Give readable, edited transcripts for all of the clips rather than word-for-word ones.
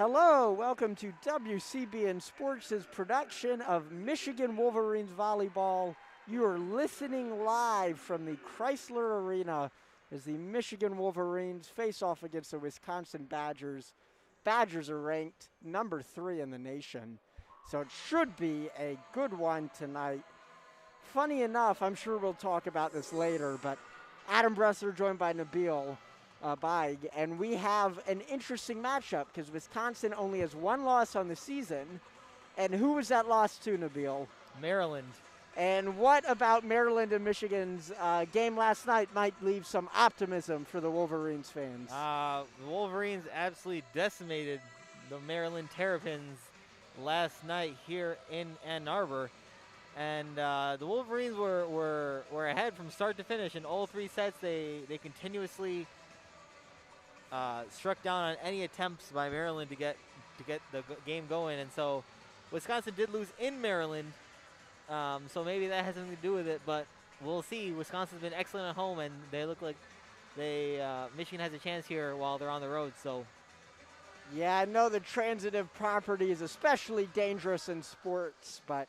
Hello, welcome to WCBN Sports' production of Michigan Wolverines Volleyball. You are listening live from the Crisler Arena as the Michigan Wolverines face off against the Wisconsin Badgers. Badgers are ranked number 3 in the nation, so it should be a good one tonight. Funny enough, I'm sure we'll talk about this later, but Adam Bressler joined by Nabeel Baig, and we have an interesting matchup because Wisconsin only has one loss on the season. And who was that loss to, Nabeel? Maryland. And what about Maryland and Michigan's game last night might leave some optimism for the Wolverines fans? The Wolverines absolutely decimated the Maryland Terrapins last night here in Ann Arbor. And the Wolverines were ahead from start to finish in all 3 sets. They continuously struck down on any attempts by Maryland to get the game going. And so Wisconsin did lose in Maryland. So maybe that has something to do with it, but we'll see. Wisconsin's been excellent at home, and they look like Michigan has a chance here while they're on the road. So, yeah, I know the transitive property is especially dangerous in sports, but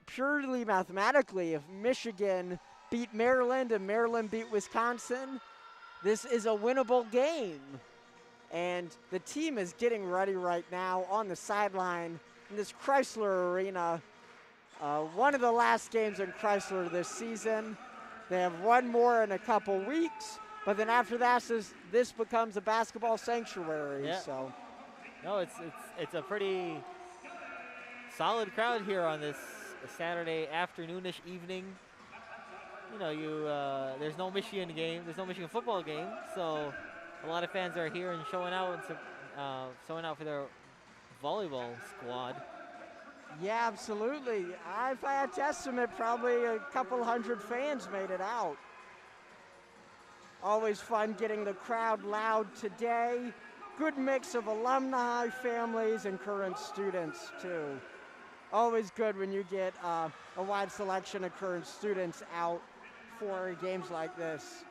purely mathematically, if Michigan beat Maryland and Maryland beat Wisconsin, this is a winnable game. And the team is getting ready right now on the sideline in this Crisler Arena. One of the last games in Crisler this season. They have one more in a couple weeks, but then after that, this becomes a basketball sanctuary. Yeah. So, no, it's a pretty solid crowd here on this Saturday afternoonish evening. You know, there's no Michigan game, there's no Michigan football game, so a lot of fans are here and showing out for their volleyball squad. yeah, absolutely. If I had to estimate, probably a couple hundred fans made it out. Always fun getting the crowd loud today. Good mix of alumni, families, and current students, too. Always good when you get a wide selection of current students out for games like this,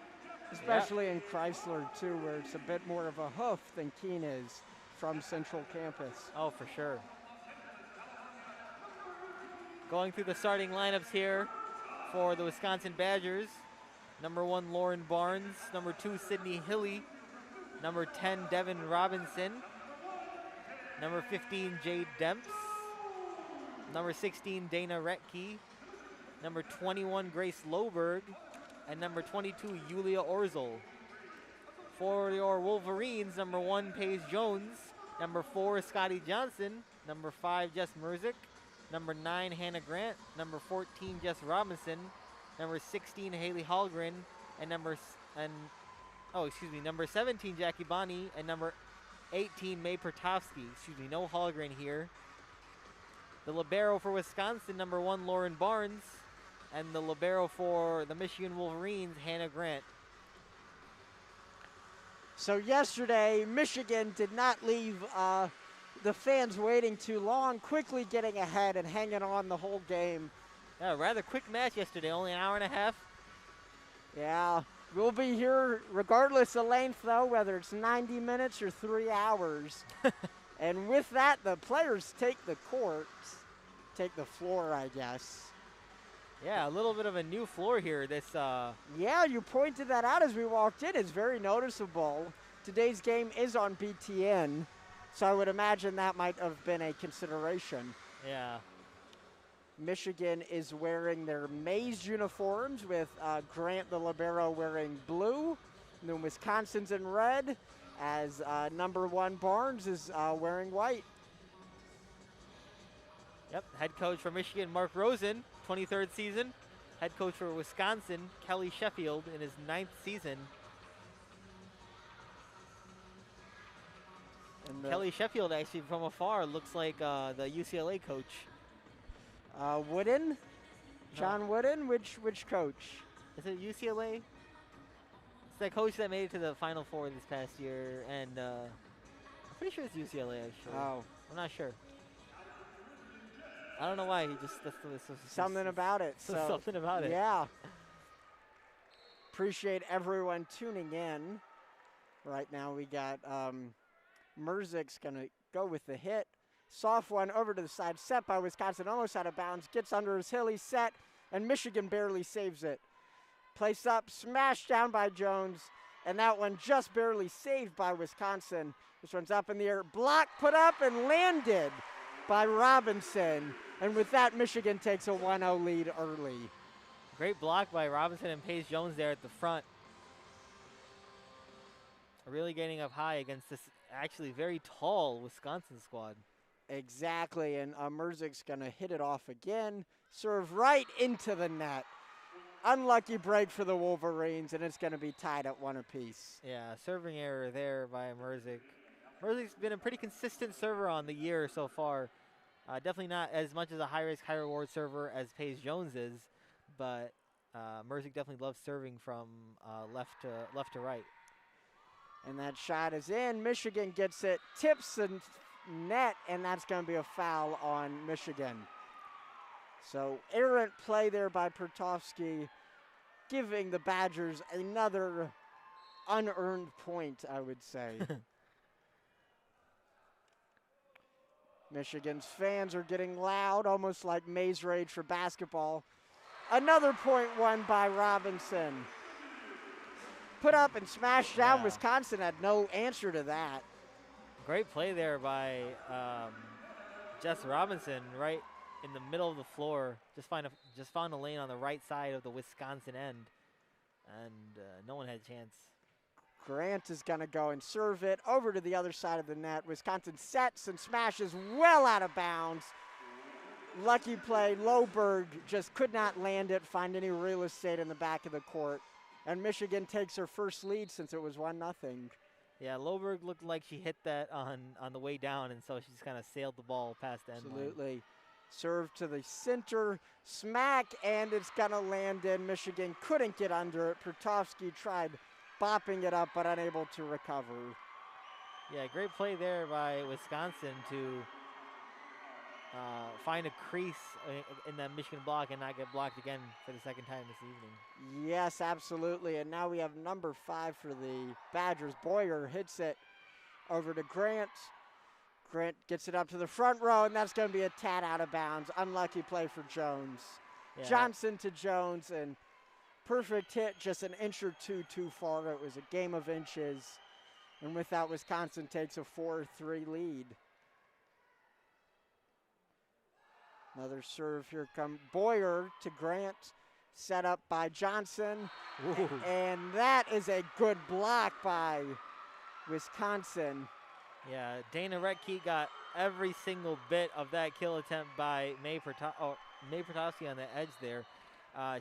especially in Crisler, too, where it's a bit more of a hoof than Keene is from Central Campus. Oh, for sure. Going through the starting lineups here for the Wisconsin Badgers. Number 1, Lauren Barnes. Number 2, Sydney Hilly. Number 10, Devin Robinson. Number 15, Jade Demps. Number 16, Dana Retke. Number 21, Grace Loberg. And number 22, Yulia Orzel. For your Wolverines, number 1, Paige Jones. Number 4, Scotty Johnson. Number 5, Jess Merzick. Number 9, Hannah Grant. Number 14, Jess Robinson. Number 16, Haley Hallgren. And number 17, Jackie Bonney. And number 18, May Pertovsky. No Hallgren here. The libero for Wisconsin, number 1, Lauren Barnes. And the libero for the Michigan Wolverines, Hannah Grant. So yesterday, Michigan did not leave the fans waiting too long, quickly getting ahead and hanging on the whole game. Yeah, rather quick match yesterday, only an hour and a half. Yeah, we'll be here regardless of length, though, whether it's 90 minutes or 3 hours. And with that, the players take the court, take the floor, I guess. Yeah, a little bit of a new floor here. Yeah, you pointed that out as we walked in. It's very noticeable. Today's game is on BTN, so I would imagine that might have been a consideration. Yeah. Michigan is wearing their maize uniforms with Grant the libero wearing blue. And then Wisconsin's in red as number 1 Barnes is wearing white. Yep, head coach for Michigan, Mark Rosen, 23rd season. Head coach for Wisconsin, Kelly Sheffield, in his 9th season. And Kelly Sheffield, actually, from afar, looks like the UCLA coach. Wooden? John Wooden? Which coach? Is it UCLA? It's the coach that made it to the Final Four this past year, and I'm pretty sure it's UCLA, actually. Oh. I'm not sure. I don't know why. He just something about it. So something about it. Yeah. Appreciate everyone tuning in. Right now we got Merzik's going to go with the hit. Soft one over to the side, set by Wisconsin, almost out of bounds, gets under his Hilly, set, and Michigan barely saves it. Place up, smashed down by Jones, and that one just barely saved by Wisconsin. This one's up in the air, block put up and landed by Robinson. And with that, Michigan takes a 1-0 lead early. Great block by Robinson and Paige Jones there at the front. Really getting up high against this actually very tall Wisconsin squad. Exactly, and Merzik's going to hit it off again. Serve right into the net. Unlucky break for the Wolverines, and it's going to be tied at 1 apiece. Yeah, serving error there by Merzik. Merzik's been a pretty consistent server on the year so far. Definitely not as much as a high-risk, high-reward server as Paige Jones is, but Merzik definitely loves serving from left to right. And that shot is in. Michigan gets it, tips the net, and that's going to be a foul on Michigan. So errant play there by Pertovsky, giving the Badgers another unearned point, I would say. Michigan's fans are getting loud, almost like Maze Rage for basketball. Another point won by Robinson. Put up and smashed down. Yeah. Wisconsin had no answer to that. Great play there by Jess Robinson, right in the middle of the floor. Just found a lane on the right side of the Wisconsin end, and no one had a chance. Grant is going to go and serve it over to the other side of the net. Wisconsin sets and smashes well out of bounds. Lucky play. Loberg just could not land it, find any real estate in the back of the court. And Michigan takes her first lead since it was 1-0. Yeah, Loberg looked like she hit that on the way down, and so she just kind of sailed the ball past the end line. Absolutely. Serve to the center, smack, and it's going to land in. Michigan couldn't get under it. Pertovsky tried bopping it up, but unable to recover. Yeah, great play there by Wisconsin to find a crease in that Michigan block and not get blocked again for the second time this evening. Yes, absolutely. And now we have number 5 for the Badgers. Boyer hits it over to Grant. Grant gets it up to the front row, and that's going to be a tad out of bounds. Unlucky play for Jones. Yeah. Johnson to Jones, and perfect hit, just an inch or two too far. It was a game of inches. And with that, Wisconsin takes a 4-3 lead. Another serve, here come Boyer to Grant, set up by Johnson. Ooh. And that is a good block by Wisconsin. Yeah, Dana Retke got every single bit of that kill attempt by May Pertovsky on the edge there.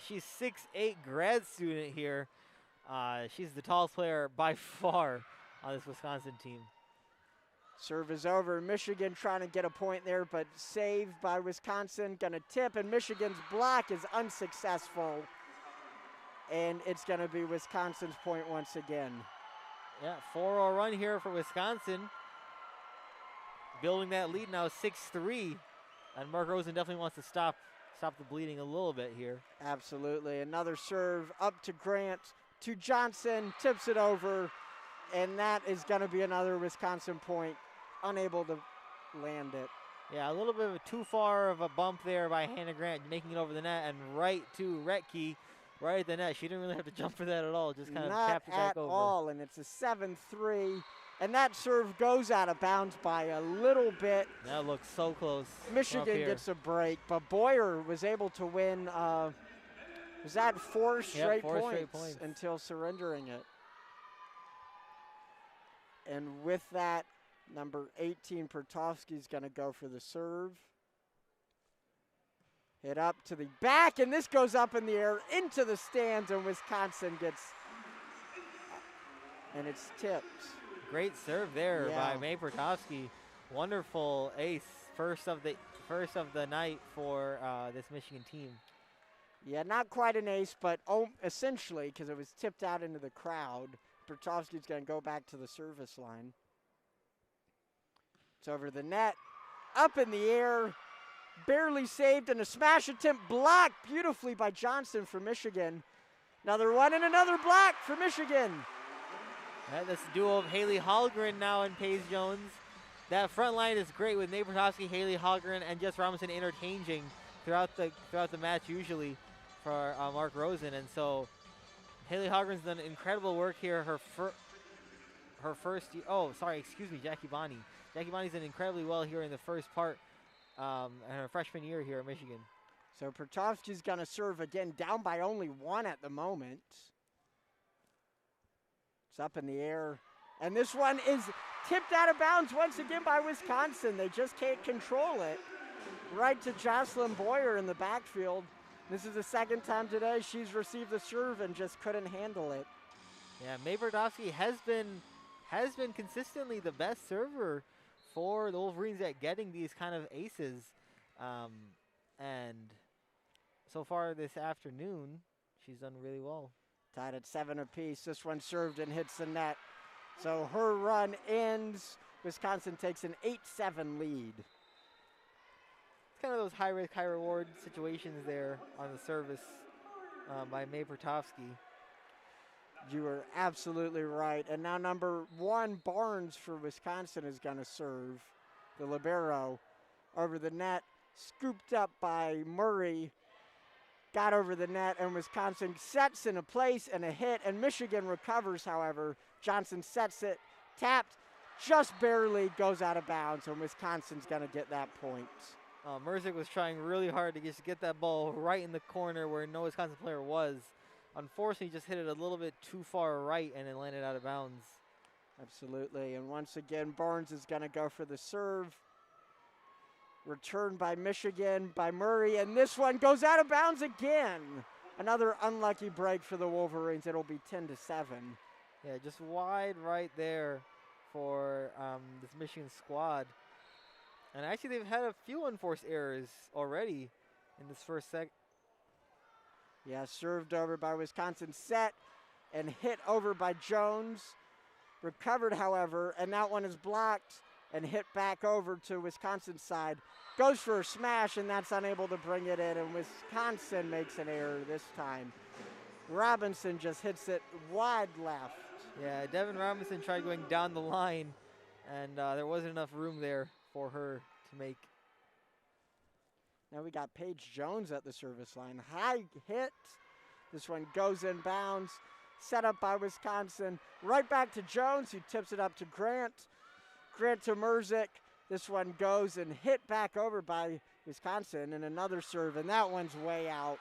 She's 6'8", grad student here. She's the tallest player by far on this Wisconsin team. Serve is over. Michigan trying to get a point there, but saved by Wisconsin. Going to tip, and Michigan's block is unsuccessful. And it's going to be Wisconsin's point once again. Yeah, 4-0 run here for Wisconsin. Building that lead now 6-3. And Mark Rosen definitely wants to stop the bleeding a little bit here. Absolutely. Another serve up to Grant, to Johnson, tips it over. And that is going to be another Wisconsin point. Unable to land it. Yeah, a little bit of too far of a bump there by Hannah Grant, making it over the net and right to Retke, right at the net. She didn't really have to jump for that at all, just kind of tapped it back over. Not at all, and it's a 7-3. And that serve goes out of bounds by a little bit. That looks so close. Michigan gets a break, but Boyer was able to win, was that four straight points until surrendering it. And with that, number 18, Pertovsky is going to go for the serve. Hit up to the back, and this goes up in the air into the stands, and Wisconsin gets, and it's tipped. Great serve there by May Pertovsky. Wonderful ace, first of the night for this Michigan team. Yeah, not quite an ace, but essentially, because it was tipped out into the crowd. Pertovsky's going to go back to the service line. It's over the net, up in the air, barely saved, and a smash attempt blocked beautifully by Johnson for Michigan. Another one and another block for Michigan. This duo of Haley Hallgren now and Paige Jones. That front line is great with Nate Bertowski, Haley Hallgren, and Jess Robinson interchanging throughout the match usually for Mark Rosen. And so Haley Hallgren's done incredible work here. Her first year, Jackie Bonney. Jackie Bonney's done incredibly well here in the first part and her freshman year here at Michigan. So Pertovsky's going to serve again, down by only 1 at the moment. It's up in the air. And this one is tipped out of bounds once again by Wisconsin. They just can't control it. Right to Jocelyn Boyer in the backfield. This is the second time today she's received the serve and just couldn't handle it. Yeah, Mae Brodowski has been consistently the best server for the Wolverines at getting these kind of aces. And so far this afternoon, she's done really well. Tied at 7 apiece. This one served and hits the net. So her run ends. Wisconsin takes an 8-7 lead. It's kind of those high risk, high reward situations there on the service by Mae Pertovsky. You are absolutely right. And now number 1, Barnes for Wisconsin is going to serve. The libero over the net, scooped up by Murray. Got over the net, and Wisconsin sets in a place and a hit, and Michigan recovers, however. Johnson sets it, tapped, just barely goes out of bounds, and Wisconsin's going to get that point. Merzick was trying really hard to just get that ball right in the corner where no Wisconsin player was. Unfortunately, he just hit it a little bit too far right and it landed out of bounds. Absolutely, and once again, Barnes is going to go for the serve. Returned by Michigan, by Murray, and this one goes out of bounds again. Another unlucky break for the Wolverines. It'll be 10-7. Yeah, just wide right there for this Michigan squad. And actually, they've had a few unforced errors already in this first set. Yeah, served over by Wisconsin, set and hit over by Jones. Recovered, however, and that one is blocked and hit back over to Wisconsin's side. Goes for a smash, and that's unable to bring it in, and Wisconsin makes an error this time. Robinson just hits it wide left. Yeah, Devin Robinson tried going down the line, and there wasn't enough room there for her to make. Now we got Paige Jones at the service line. High hit. This one goes in bounds. Set up by Wisconsin. Right back to Jones, who tips it up to Grant. Grant to Merzick. This one goes and hit back over by Wisconsin, and another serve, and that one's way out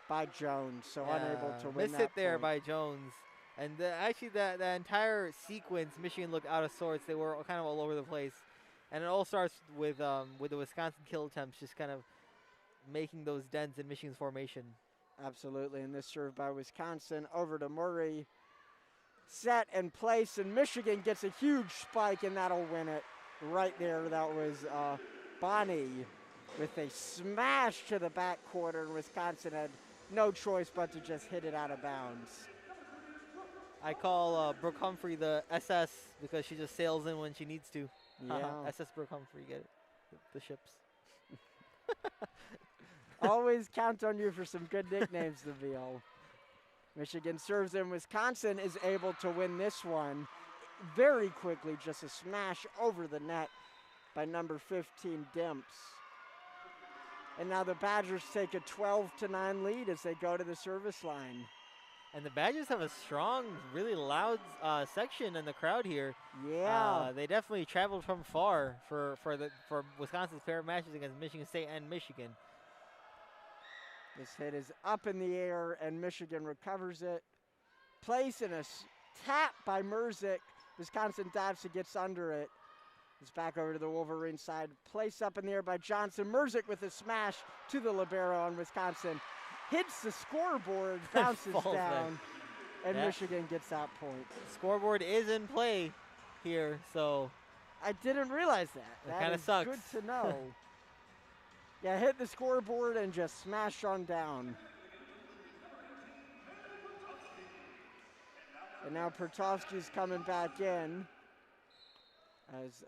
by Jones, so unable to win that missed it there point. by Jones. And actually, that entire sequence, Michigan looked out of sorts. They were kind of all over the place. And it all starts with the Wisconsin kill attempts, just kind of making those dents in Michigan's formation. Absolutely, and this serve by Wisconsin over to Murray. Set and place, and Michigan gets a huge spike, and that'll win it right there. That was Bonney with a smash to the back corner, and Wisconsin had no choice but to just hit it out of bounds. I call Brooke Humphrey the SS because she just sails in when she needs to. Yeah. SS Brooke Humphrey, get it? The ships. Always count on you for some good nicknames, Nabeel. Michigan serves in. Wisconsin is able to win this one very quickly. Just a smash over the net by number 15, Dimps. And now the Badgers take a 12-9 lead as they go to the service line. And the Badgers have a strong, really loud section in the crowd here. Yeah. They definitely traveled from far for Wisconsin's pair of matches against Michigan State and Michigan. This hit is up in the air, and Michigan recovers it. Place and a tap by Merzick. Wisconsin dives and gets under it. It's back over to the Wolverine side. Place up in the air by Johnson. Merzick with a smash to the libero on Wisconsin. Hits the scoreboard, bounces down, and Michigan gets that point. Scoreboard is in play here, so. I didn't realize that. That kind of sucks. Good to know. Yeah, hit the scoreboard and just smash on down. And now Pertovsky's coming back in as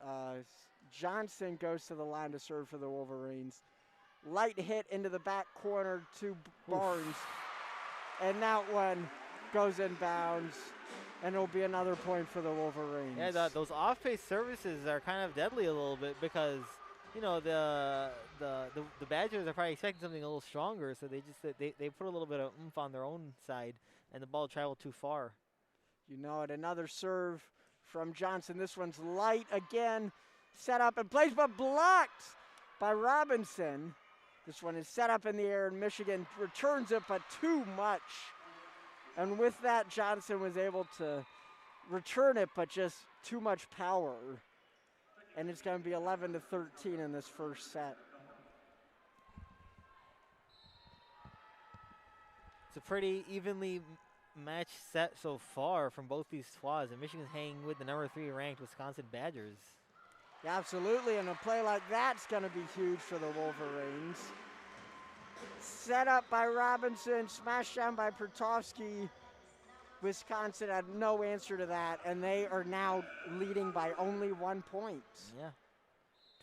Johnson goes to the line to serve for the Wolverines. Light hit into the back corner to Barnes. And that one goes in bounds. and it'll be another point for the Wolverines. Yeah, those off-pace services are kind of deadly a little bit because, you know, the Badgers are probably expecting something a little stronger, so they put a little bit of oomph on their own side, and the ball traveled too far. You know it. Another serve from Johnson. This one's light again. Set up and plays, but blocked by Robinson. This one is set up in the air, and Michigan returns it, but too much. And with that, Johnson was able to return it, but just too much power. And it's going to be 11-13 in this first set. It's a pretty evenly matched set so far from both these squads, and Michigan's hanging with the number 3 ranked Wisconsin Badgers. Yeah, absolutely, and a play like that's going to be huge for the Wolverines. Set up by Robinson, smashed down by Pertovsky. Wisconsin had no answer to that, and they are now leading by only 1 point. Yeah,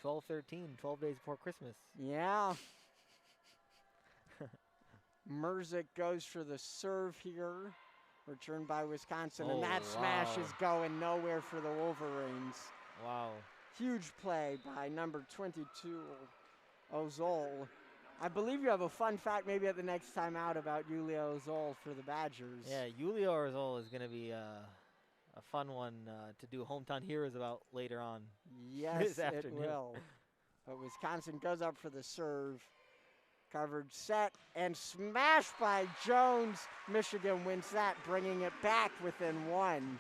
12-13, 12 days before Christmas. Yeah. Merzick goes for the serve here. Returned by Wisconsin, and that smash is going nowhere for the Wolverines. Wow. Huge play by number 22, Ozol. I believe you have a fun fact maybe at the next time out about Julio Ozol for the Badgers. Yeah, Julio Ozol is going to be a fun one to do Hometown Heroes about later on. Yes, it will. But Wisconsin goes up for the serve. Covered set and smashed by Jones. Michigan wins that, bringing it back within 1.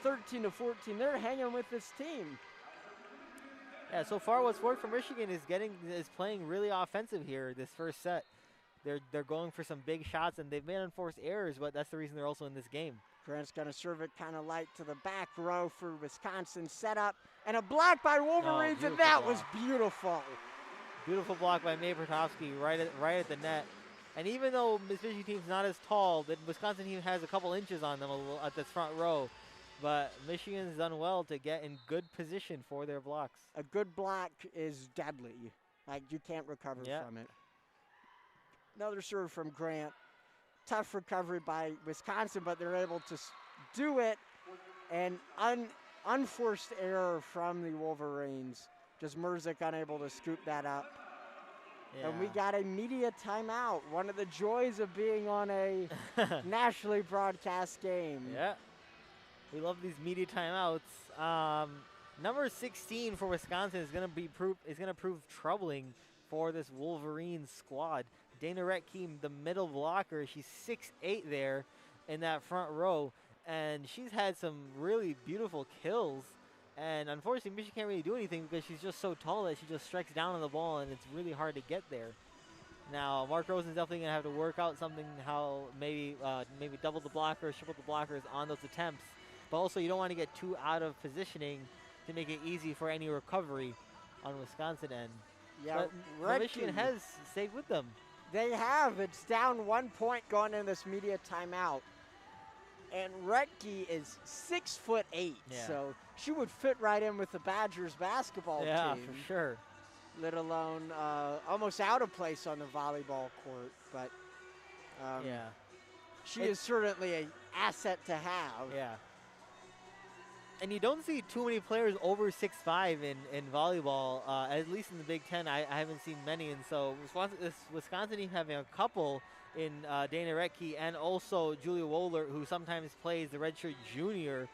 13-14, they're hanging with this team. Yeah, so far what's worked for Michigan is playing really offensive here this first set. They're going for some big shots, and they've made unforced errors, but that's the reason they're also in this game. Grant's going to serve it kind of light to the back row for Wisconsin. Set up, and a block by Wolverines, and that was beautiful. Beautiful block by May Pertovsky right at the net. And even though this Michigan team's not as tall, the Wisconsin team has a couple inches on them at this front row. But Michigan's done well to get in good position for their blocks. A good block is deadly. Like, you can't recover from it. Another serve from Grant. Tough recovery by Wisconsin, but they're able to do it. And unforced error from the Wolverines. Just Merzick unable to scoop that up. Yeah. And we got a media timeout. One of the joys of being on a nationally broadcast game. Yeah. We love these media timeouts. Number 16 for Wisconsin is going to prove troubling for this Wolverines squad. Dana Retke, the middle blocker, she's 6'8" there in that front row, and she's had some really beautiful kills. And unfortunately, Michigan can't really do anything because she's just so tall that she just strikes down on the ball, and it's really hard to get there. Now, Mark Rosen's definitely going to have to work out something, how maybe double the blockers, triple the blockers on those attempts. But also, you don't want to get too out of positioning to make it easy for any recovery on Wisconsin end. Yeah, but Michigan has stayed with them. They have. It's down 1 point going in this media timeout. And Retke is 6'8", so she would fit right in with the Badgers basketball team. Yeah, for sure. Let alone almost out of place on the volleyball court. But she is certainly an asset to have. Yeah. And you don't see too many players over 6'5" in volleyball, at least in the Big Ten. I haven't seen many, and so Wisconsin even having a couple in Dana Retke and also Julia Wohlert, who sometimes plays the redshirt junior.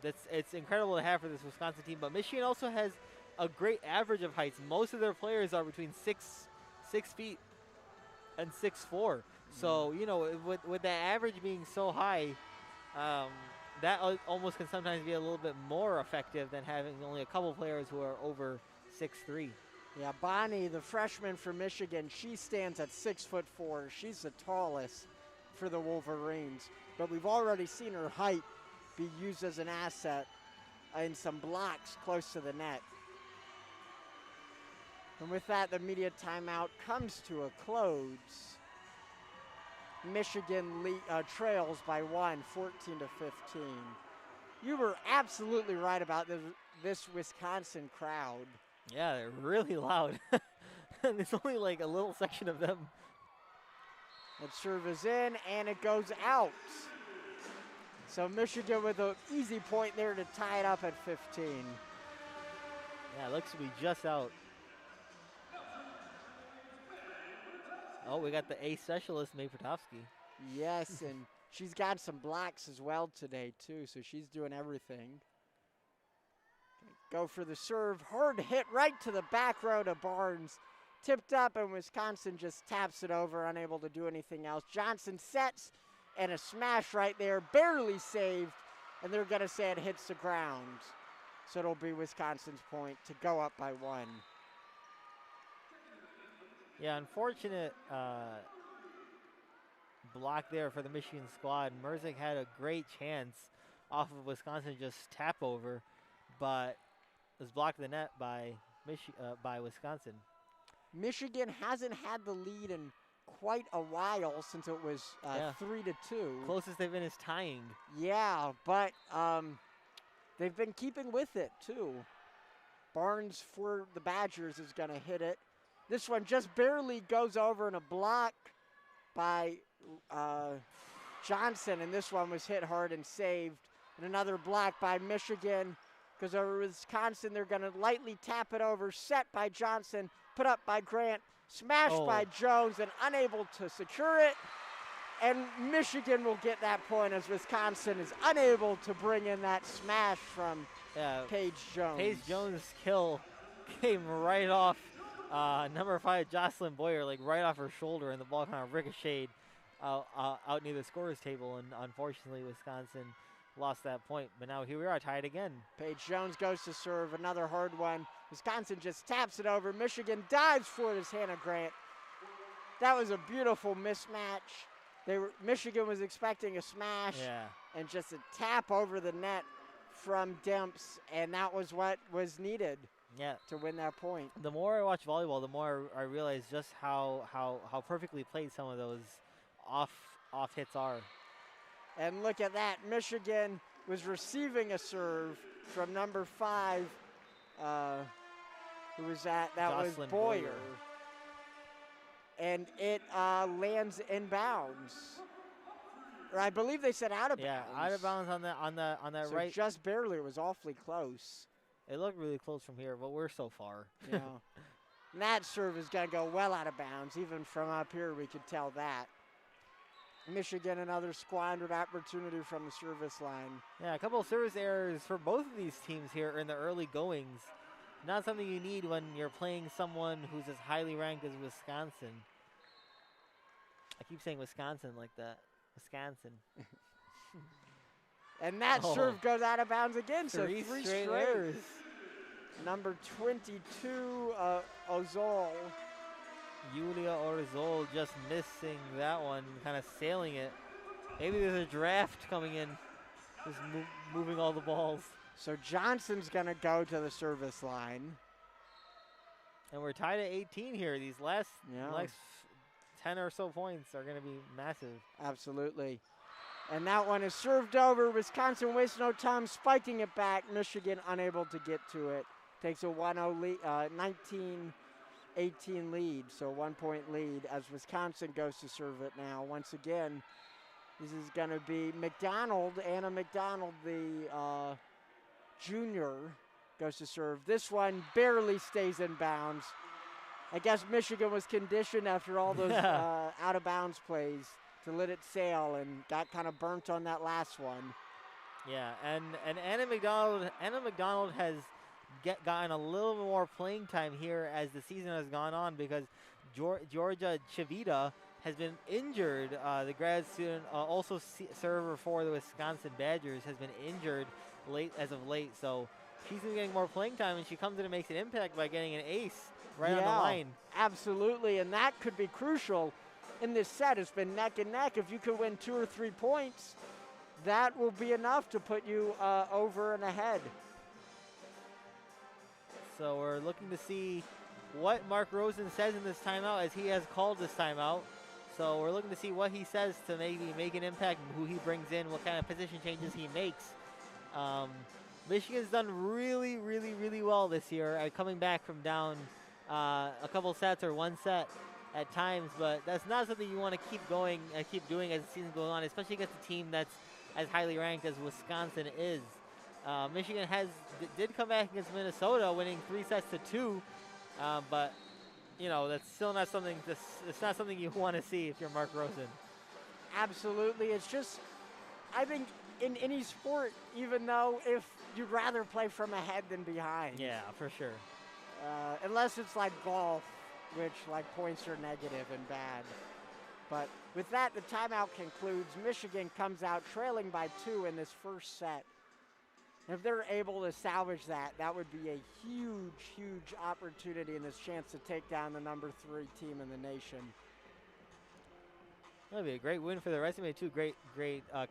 It's incredible to have for this Wisconsin team. But Michigan also has a great average of heights. Most of their players are between 6 feet and 6'4". So, you know, with that average being so high, that almost can sometimes be a little bit more effective than having only a couple players who are over 6'3". Yeah, Bonnie, the freshman from Michigan, she stands at 6'4". She's the tallest for the Wolverines. But we've already seen her height be used as an asset in some blocks close to the net. And with that, the media timeout comes to a close. Michigan trails by 1, 14-15. You were absolutely right about this Wisconsin crowd. Yeah, they're really loud. There's only like a little section of them. That serve is in, and it goes out. So Michigan with an easy point there to tie it up at 15. Yeah, it looks to be just out. Oh, we got the ace specialist, May Potofsky. Yes, and she's got some blocks as well today, too, so she's doing everything. Go for the serve. Hard hit right to the back row to Barnes. Tipped up, and Wisconsin just taps it over, unable to do anything else. Johnson sets, and a smash right there, barely saved, and they're going to say it hits the ground. So it'll be Wisconsin's point to go up by 1. Yeah, unfortunate block there for the Michigan squad. Merzick had a great chance off of Wisconsin just tap over, but was blocked in the net by Wisconsin. Michigan hasn't had the lead in quite a while since it was 3-2. Closest they've been is tying. Yeah, but they've been keeping with it, too. Barnes for the Badgers is going to hit it. This one just barely goes over in a block by Johnson, and this one was hit hard and saved. And another block by Michigan. Goes over Wisconsin. They're going to lightly tap it over. Set by Johnson. Put up by Grant. Smashed by Jones and unable to secure it. And Michigan will get that point as Wisconsin is unable to bring in that smash from Paige Jones. Paige Jones' kill came right off number 5, Jocelyn Boyer, like right off her shoulder, and the ball kind of ricocheted out near the scorer's table, and unfortunately Wisconsin lost that point. But now here we are, tied again. Paige Jones goes to serve, another hard one. Wisconsin just taps it over. Michigan dives for it as Hannah Grant. That was a beautiful mismatch. Michigan was expecting a smash and just a tap over the net from Demps, and that was what was needed to win that point. The more I watch volleyball, the more I realize just how perfectly played some of those off hits are. And look at that. Michigan was receiving a serve from number 5. Who was that? That Jocelyn was Boyer. And it lands in bounds. Or I believe they said out of bounds. Yeah, out of bounds on that so right. Just barely. It was awfully close. It looked really close from here, but we're so far. Yeah. And that serve is going to go well out of bounds. Even from up here, we could tell that. Michigan, another squandered opportunity from the service line. Yeah, a couple of service errors for both of these teams here in the early goings. Not something you need when you're playing someone who's as highly ranked as Wisconsin. I keep saying Wisconsin like that. Wisconsin. And that serve goes out of bounds again. Three so 3 straight errors. Number 22, Ozol. Yulia Orzol just missing that one, kind of sailing it. Maybe there's a draft coming in, just moving all the balls. So Johnson's going to go to the service line. And we're tied at 18 here. These last 10 or so points are going to be massive. Absolutely. And that one is served over. Wisconsin wastes no time spiking it back. Michigan unable to get to it. Takes a 1-0 lead, 19-18 lead, so 1-point lead as Wisconsin goes to serve it now. Once again, this is going to be McDonald. Anna McDonald, the junior, goes to serve. This one barely stays in bounds. I guess Michigan was conditioned after all those out-of-bounds plays to let it sail and got kind of burnt on that last one. Yeah, and Anna McDonald has gotten a little more playing time here as the season has gone on because Georgia Chivita has been injured. The grad student, also server for the Wisconsin Badgers, has been injured as of late. So she's been getting more playing time, and she comes in and makes an impact by getting an ace right on the line. Absolutely, and that could be crucial in this set. It's been neck and neck. If you could win 2 or 3 points, that will be enough to put you over and ahead. So we're looking to see what Mark Rosen says in this timeout, as he has called this timeout. So we're looking to see what he says to maybe make an impact, who he brings in, what kind of position changes he makes. Michigan's done really, really, really well this year, coming back from down a couple sets or one set at times, but that's not something you want to keep going, keep doing as the season goes on, especially against a team that's as highly ranked as Wisconsin is. Michigan did come back against Minnesota, winning 3-2, but you know that's still not something. It's not something you want to see if you're Mark Rosen. Absolutely, it's just I think in any sport, even though if you'd rather play from ahead than behind. Yeah, for sure. Unless it's like golf, which like points are negative and bad. But with that, the timeout concludes. Michigan comes out trailing by 2 in this first set. If they're able to salvage that, that would be a huge, huge opportunity and this chance to take down the number 3 team in the nation. That'd be a great win for the resume too. Great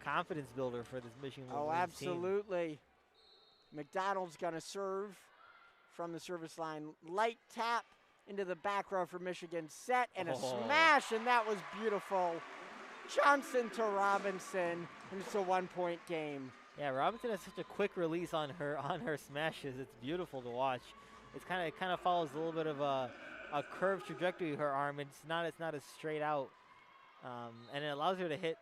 confidence builder for this Michigan Wolverines team. Absolutely. McDonald's gonna serve from the service line. Light tap into the back row for Michigan. Set and a smash, and that was beautiful. Johnson to Robinson, and it's a 1-point game. Yeah, Robinson has such a quick release on her smashes. It's beautiful to watch. It kind of follows a little bit of a curved trajectory of her arm. It's not as straight out, and it allows her to hit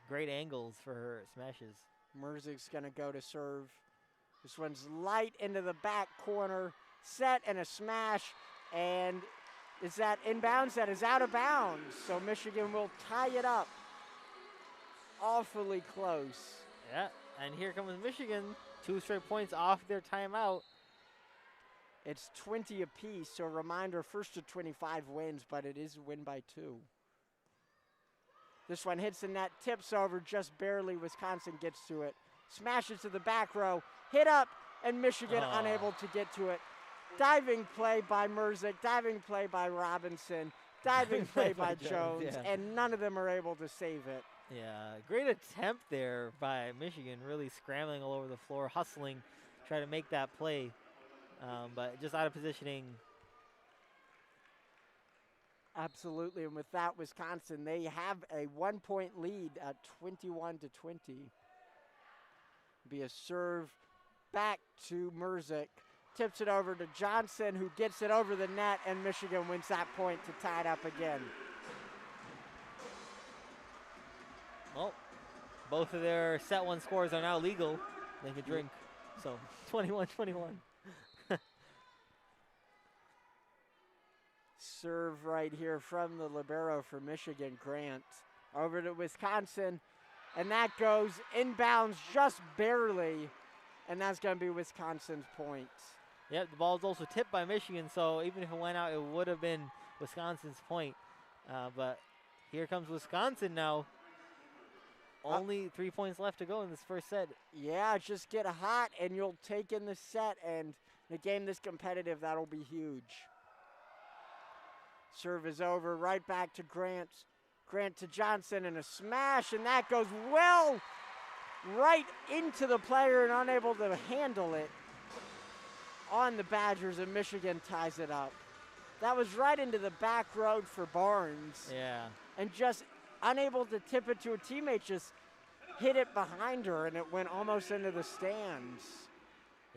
great angles for her smashes. Merzig's gonna go to serve. This one's light into the back corner. Set and a smash, and is that inbounds? That is out of bounds. So Michigan will tie it up. Awfully close. Yeah, and here comes Michigan. 2 straight points off their timeout. It's 20 apiece, so a reminder, first to 25 wins, but it is a win by 2. This one hits the net, tips over just barely. Wisconsin gets to it. Smashes to the back row, hit up, and Michigan unable to get to it. Diving play by Merzik, diving play by Robinson, diving play by Jones, yeah. And none of them are able to save it. Yeah, great attempt there by Michigan, really scrambling all over the floor, hustling, try to make that play, but just out of positioning. Absolutely, and with that, Wisconsin, they have a 1-point lead at 21-20. Be a serve back to Merzik. Tips it over to Johnson, who gets it over the net, and Michigan wins that point to tie it up again. Well, both of their set 1 scores are now legal. They can drink, so 21-21. Serve right here from the libero for Michigan, Grant. Over to Wisconsin, and that goes inbounds just barely, and that's going to be Wisconsin's point. Yep, the ball is also tipped by Michigan, so even if it went out, it would have been Wisconsin's point. But here comes Wisconsin now. Only 3 points left to go in this first set. Yeah, just get hot, and you'll take in the set, and in a game this competitive, that'll be huge. Serve is over, right back to Grant. Grant to Johnson, and a smash, and that goes well right into the player and unable to handle it on the Badgers, and Michigan ties it up. That was right into the back road for Barnes. Yeah. And just unable to tip it to a teammate, just hit it behind her, and it went almost into the stands.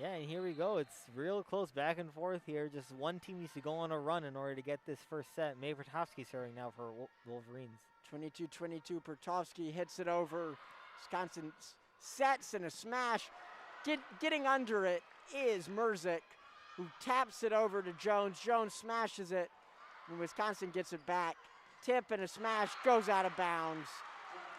Yeah, and here we go. It's real close back and forth here. Just one team needs to go on a run in order to get this first set. Mae Pertovsky serving now for Wolverines. 22-22, Pertovsky hits it over. Wisconsin sets and a smash. Getting under it is Merzik, who taps it over to Jones. Jones smashes it, and Wisconsin gets it back. Tip and a smash goes out of bounds,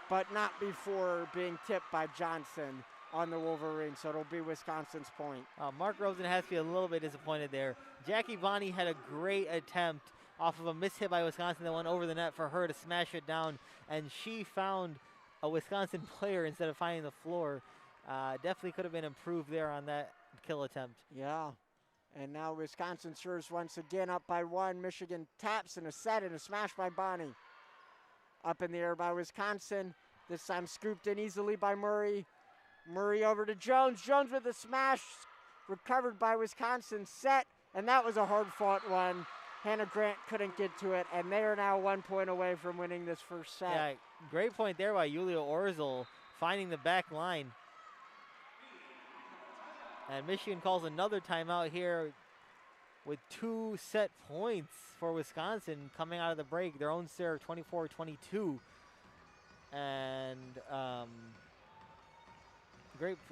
but not before being tipped by Johnson on the Wolverines, so it'll be Wisconsin's point. Mark Rosen has to be a little bit disappointed there. Jackie Bonney had a great attempt off of a missed hit by Wisconsin that went over the net for her to smash it down, and she found a Wisconsin player instead of finding the floor. Definitely could have been improved there on that kill attempt. Yeah, and now Wisconsin serves once again up by 1. Michigan taps and a set and a smash by Bonney. Up in the air by Wisconsin. This time scooped in easily by Murray. Murray over to Jones. Jones with a smash. Recovered by Wisconsin. Set, and that was a hard-fought one. Hannah Grant couldn't get to it, and they are now 1 point away from winning this first set. Yeah, great point there by Yulia Orzel, finding the back line. And Michigan calls another timeout here with 2 set points for Wisconsin coming out of the break. Their own serve, 24-22. And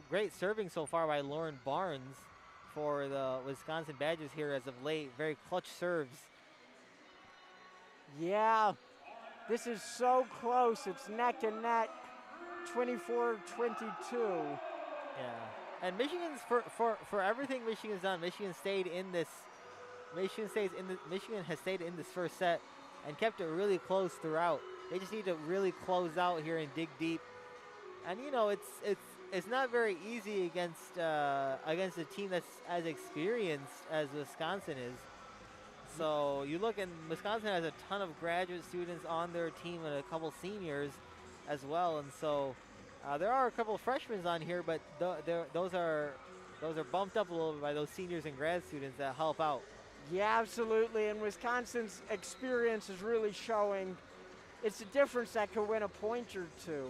great serving so far by Lauren Barnes for the Wisconsin Badgers here as of late. Very clutch serves. Yeah, this is so close. It's neck and neck, 24-22. Yeah, and Michigan's for everything Michigan's done. Michigan has stayed in this first set and kept it really close throughout. They just need to really close out here and dig deep. And you know, it's not very easy against a team that's as experienced as Wisconsin is. So you look, and Wisconsin has a ton of graduate students on their team and a couple seniors as well. And so there are a couple of freshmen on here, but those are bumped up a little bit by those seniors and grad students that help out. Yeah, absolutely. And Wisconsin's experience is really showing. It's a difference that could win a point or two.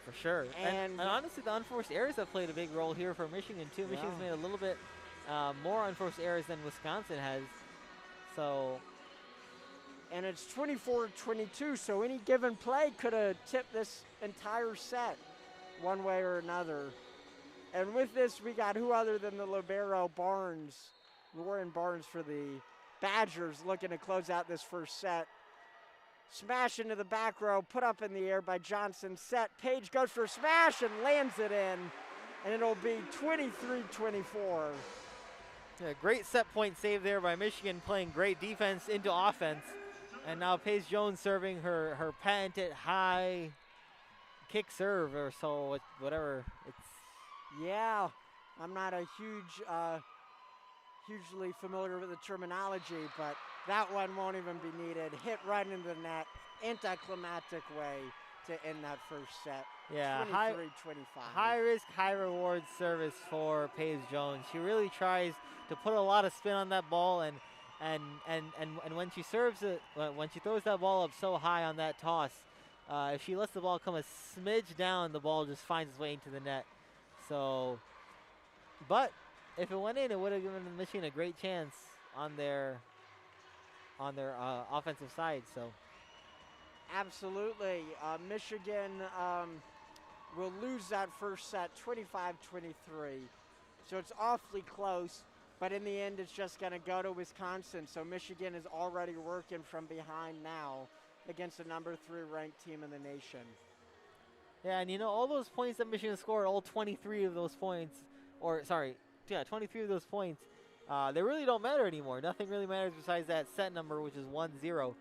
For sure. And honestly, the unforced errors have played a big role here for Michigan, too. Yeah. Michigan's made a little bit more unforced errors than Wisconsin has. So. And it's 24-22, so any given play could have tipped this entire set one way or another. And with this, we got who other than the libero Lauren Barnes for the Badgers, looking to close out this first set. Smash into the back row, put up in the air by Johnson. Set, Paige goes for a smash and lands it in, and it'll be 23-24. Yeah, great set point save there by Michigan, playing great defense into offense. And now Paige Jones serving her patented high kick serve or so, whatever. Yeah, I'm not a hugely familiar with the terminology, but that one won't even be needed. Hit right into the net, anticlimactic way to end that first set. Yeah, 23-25. High risk, high reward service for Paige Jones. She really tries to put a lot of spin on that ball, and when she serves it, when she throws that ball up so high on that toss, if she lets the ball come a smidge down, the ball just finds its way into the net. So, but if it went in, it would have given Michigan a great chance on their offensive side. So, absolutely, Michigan will lose that first set, 25-23. So it's awfully close, but in the end, it's just going to go to Wisconsin. So Michigan is already working from behind now against the number 3 ranked team in the nation. Yeah, and you know, all those points that Michigan scored, all 23 of those points, 23 of those points, they really don't matter anymore. Nothing really matters besides that set number, which is 1-0.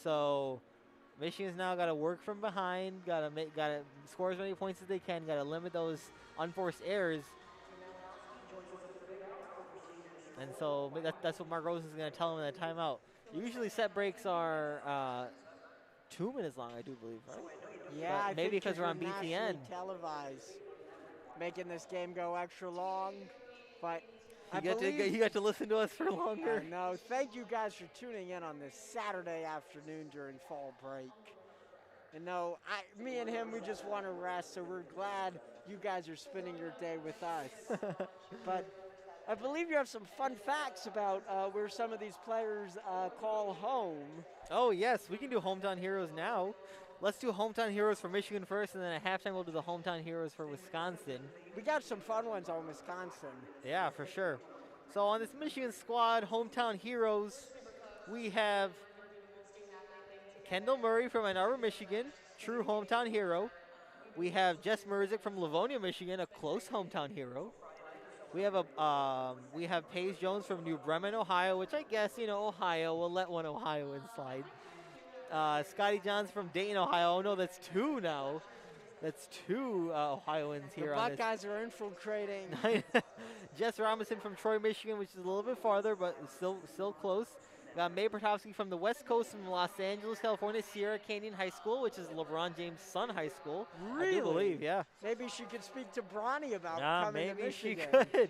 So Michigan's now got to work from behind, got to score as many points as they can, got to limit those unforced errors. And so that's what Mark Rosen's going to tell them in the timeout. Usually set breaks are 2 minutes long, I do believe, right? Yeah, but maybe because we're on BTN. Televised, making this game go extra long, but you got to listen to us for longer. No, thank you guys for tuning in on this Saturday afternoon during fall break. And no, me and him, we just want to rest, so we're glad you guys are spending your day with us. But I believe you have some fun facts about where some of these players call home. Oh, yes, we can do Hometown Heroes now. Let's do Hometown Heroes for Michigan first, and then at halftime we'll do the Hometown Heroes for Wisconsin. We got some fun ones on Wisconsin. Yeah, for sure. So on this Michigan squad, Hometown Heroes, we have Kendall Murray from Ann Arbor, Michigan, true hometown hero. We have Jess Merzick from Livonia, Michigan, a close hometown hero. We have Paige Jones from New Bremen, Ohio, which I guess, Ohio, we'll let one Ohioan slide. Scotty Johnson from Dayton, Ohio. Oh, no, that's 2 now. That's 2 Ohioans here. The Buckeyes are infiltrating. Jess Robinson from Troy, Michigan, which is a little bit farther, but still close. We got May Pertowski from the West Coast from Los Angeles, California, Sierra Canyon High School, which is LeBron James' son high school. Really? I do believe, yeah. Maybe she could speak to Bronny about coming to Michigan. Maybe she could.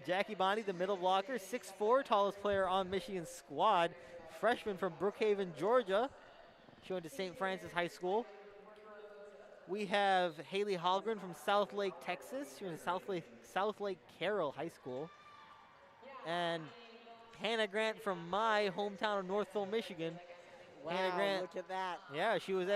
Jackie Bondi, the middle blocker, 6'4", tallest player on Michigan's squad. Freshman from Brookhaven, Georgia. She went to St. Francis High School. We have Haley Hallgren from South Lake, Texas. She went to South Lake Carroll High School. And Hannah Grant from my hometown of Northville, Michigan. Hannah Wow, Grant. look at that. Yeah, she was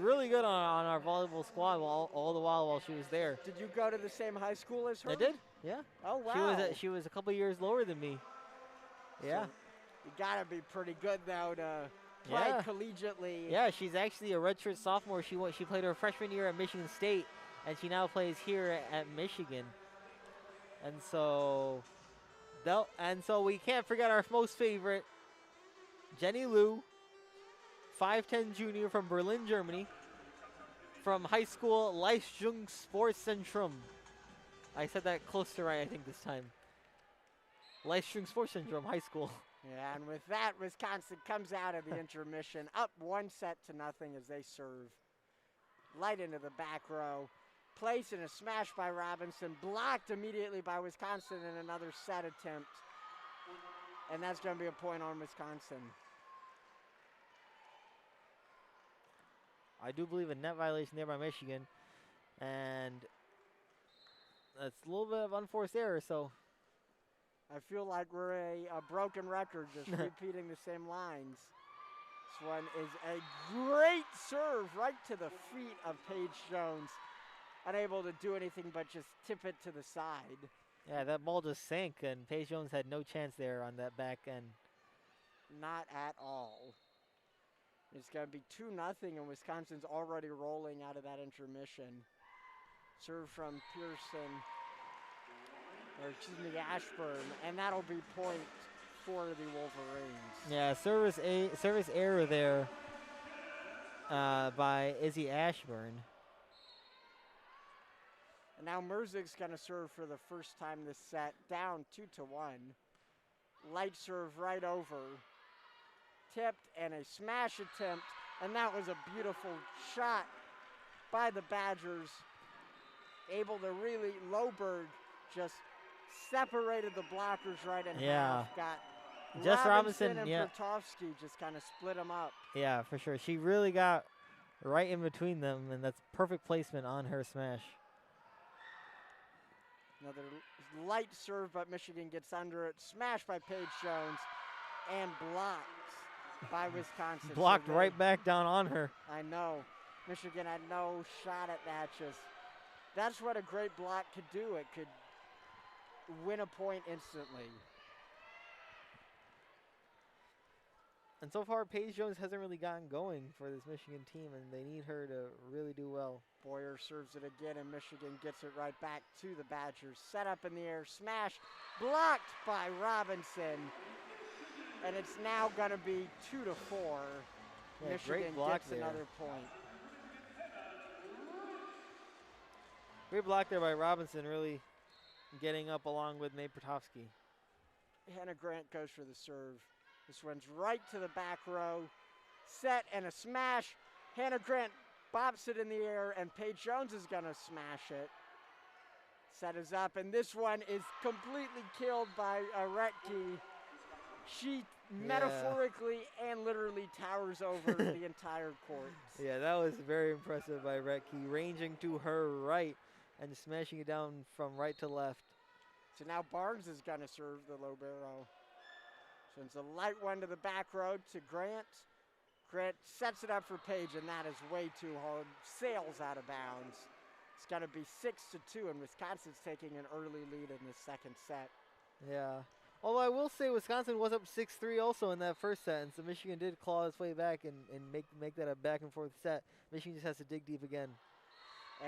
really good on our volleyball squad all the while she was there. Did you go to the same high school as her? I did, yeah. Oh, wow. She was a couple years lower than me. Yeah. So you got to be pretty good, though, to play collegiately. Yeah, she's actually a redshirt sophomore. She played her freshman year at Michigan State, and she now plays here at Michigan. And so we can't forget our most favorite, Jenny Liu, 5'10" junior from Berlin, Germany, from high school Leistung Sportzentrum. I said that close to right, I think, this time. Leistung Sportzentrum High School. Yeah, and with that, Wisconsin comes out of the intermission, up 1-0 as they serve. Light into the back row. Place and a smash by Robinson, blocked immediately by Wisconsin in another set attempt. And that's going to be a point on Wisconsin. I do believe a net violation there by Michigan. And that's a little bit of unforced error, so. I feel like we're a broken record, just repeating the same lines. This one is a great serve right to the feet of Paige Jones. Unable to do anything but just tip it to the side. Yeah, that ball just sank, and Paige Jones had no chance there on that back end. Not at all. It's going to be 2-0, and Wisconsin's already rolling out of that intermission. Serve from Pearson, or excuse me, Ashburn, and that'll be point for the Wolverines. Yeah, service error there by Izzy Ashburn. And now Merzig's going to serve for the first time this set, down 2-1. Light serve right over. Tipped and a smash attempt, and that was a beautiful shot by the Badgers. Able to really, Loberg just separated the blockers right in half. Got Jess Robinson and Pertovsky just kind of split them up. Yeah, for sure. She really got right in between them, and that's perfect placement on her smash. Another light serve, but Michigan gets under it. Smashed by Paige Jones and blocked by Wisconsin. Blocked right back down on her. I know. Michigan had no shot at that. That's what a great block could do. It could win a point instantly. And so far, Paige Jones hasn't really gotten going for this Michigan team, and they need her to really do well. Boyer serves it again, and Michigan gets it right back to the Badgers. Set up in the air, smash, blocked by Robinson. And it's now going to be 2-4. Yeah, Michigan gets another point. Great block there by Robinson, really getting up along with Nate Pertovsky. Hannah Grant goes for the serve. This one's right to the back row. Set and a smash. Hannah Grant bops it in the air, and Paige Jones is going to smash it. Set is up, and this one is completely killed by Retke. She metaphorically and literally towers over the entire court. Yeah, that was very impressive by Retke, ranging to her right and smashing it down from right to left. So now Barnes is going to serve the low barrel. Sends a light one to the back row to Grant. Grant sets it up for Paige, and that is way too hard. Sails out of bounds. It's going to be 6-2, and Wisconsin's taking an early lead in the second set. Yeah. Although I will say Wisconsin was up 6-3 also in that first set, and so Michigan did claw its way back and make that a back and forth set. Michigan just has to dig deep again.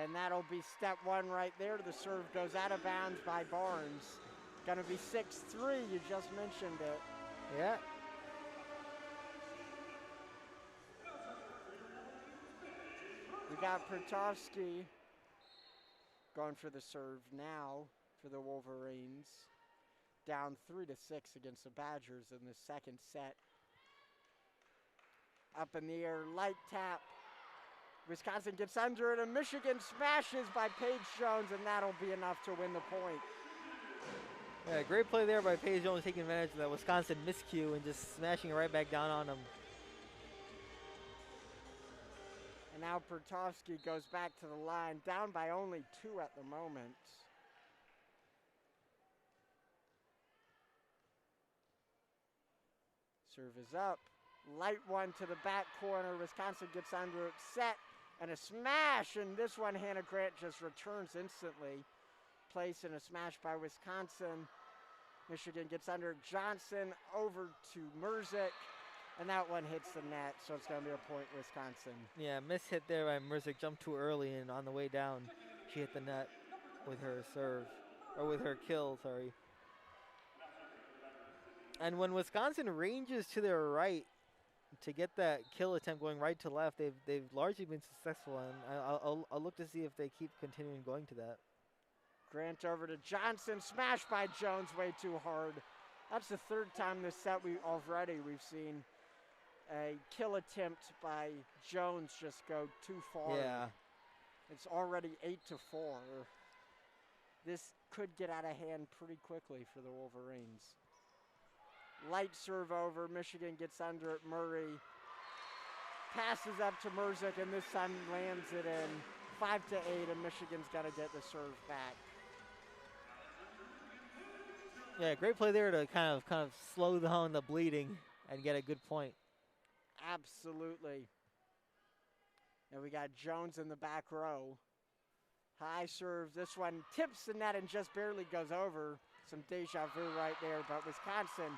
And that'll be step one right there. The serve goes out of bounds by Barnes. Going to be 6-3, you just mentioned it. Yeah. We got Pertovsky going for the serve now for the Wolverines. Down 3-6 against the Badgers in the second set. Up in the air, light tap. Wisconsin gets under it, and Michigan smashes by Paige Jones, and that'll be enough to win the point. Yeah, great play there by Paige Jones, taking advantage of that Wisconsin miscue and just smashing it right back down on them. And now Pertovsky goes back to the line, down by only 2 at the moment. Serve is up. Light one to the back corner. Wisconsin gets under it. Set and a smash. And this one, Hannah Grant just returns instantly. Place and a smash by Wisconsin. Michigan gets under Johnson over to Merzick. And that one hits the net, so it's going to be a point, Wisconsin. Yeah, miss hit there by Merzick. Jumped too early, and on the way down, she hit the net with her serve, or with her kill, sorry. And when Wisconsin ranges to their right to get that kill attempt going right to left, they've largely been successful, and I'll look to see if they keep continuing going to that. Grant over to Johnson, smashed by Jones way too hard. That's the third time this set we've seen a kill attempt by Jones just go too far. Yeah. It's already 8-4. This could get out of hand pretty quickly for the Wolverines. Light serve over, Michigan gets under it, Murray passes up to Merzick, and this time lands it in. 5-8, and Michigan's got to get the serve back. Yeah, great play there to kind of slow down the bleeding and get a good point. Absolutely. And we got Jones in the back row. High serve. This one tips the net and just barely goes over. Some deja vu right there, but Wisconsin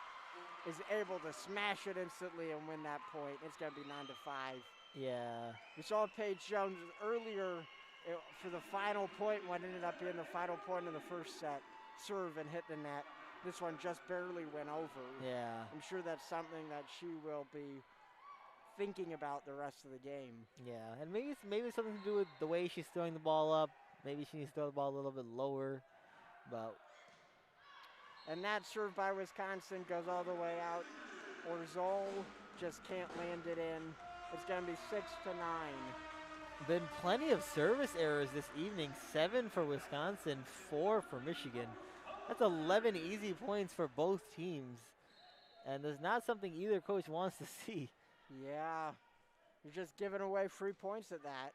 is able to smash it instantly and win that point. It's going to be 9-5. Yeah. We saw Paige Jones earlier for the final point, what ended up being the final point in the first set. Serve and hit the net. This one just barely went over. Yeah. I'm sure that's something that she will be thinking about the rest of the game. Yeah, and maybe it's something to do with the way she's throwing the ball up. Maybe she needs to throw the ball a little bit lower. But and that serve by Wisconsin goes all the way out. Orzol just can't land it in. It's going to be 6-9. Been plenty of service errors this evening. 7 for Wisconsin, 4 for Michigan. That's 11 easy points for both teams. And there's not something either coach wants to see. Yeah, you're just giving away free points at that.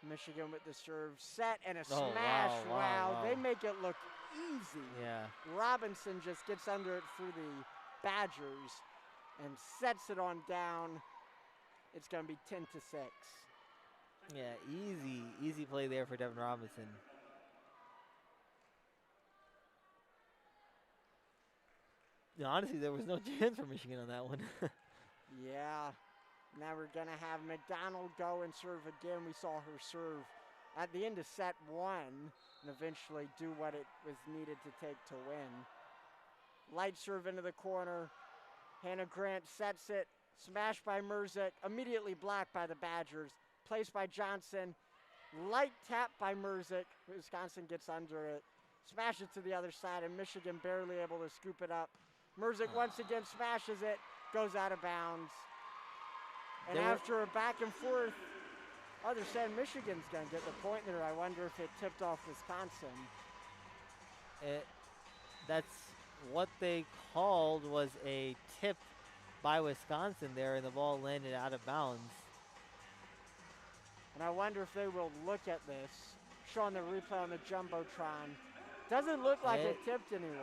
Michigan with the serve set and a smash. Wow. They make it look easy. Yeah. Robinson just gets under it for the Badgers and sets it on down. It's going to be 10-6. Yeah, easy play there for Devin Robinson. Yeah, honestly, there was no chance for Michigan on that one. Yeah. Now we're going to have McDonald go and serve again. We saw her serve at the end of set 1 and eventually do what it was needed to take to win. Light serve into the corner. Hannah Grant sets it. Smashed by Merzick. Immediately blocked by the Badgers. Placed by Johnson. Light tap by Merzick. Wisconsin gets under it. Smash it to the other side, and Michigan barely able to scoop it up. Merzick once again smashes it. Goes out of bounds. And after a back and forth, others said Michigan's going to get the point there. I wonder if it tipped off Wisconsin. That's what they called was a tip by Wisconsin there, and the ball landed out of bounds. And I wonder if they will look at this, showing the replay on the Jumbotron. Doesn't look like it tipped anyone.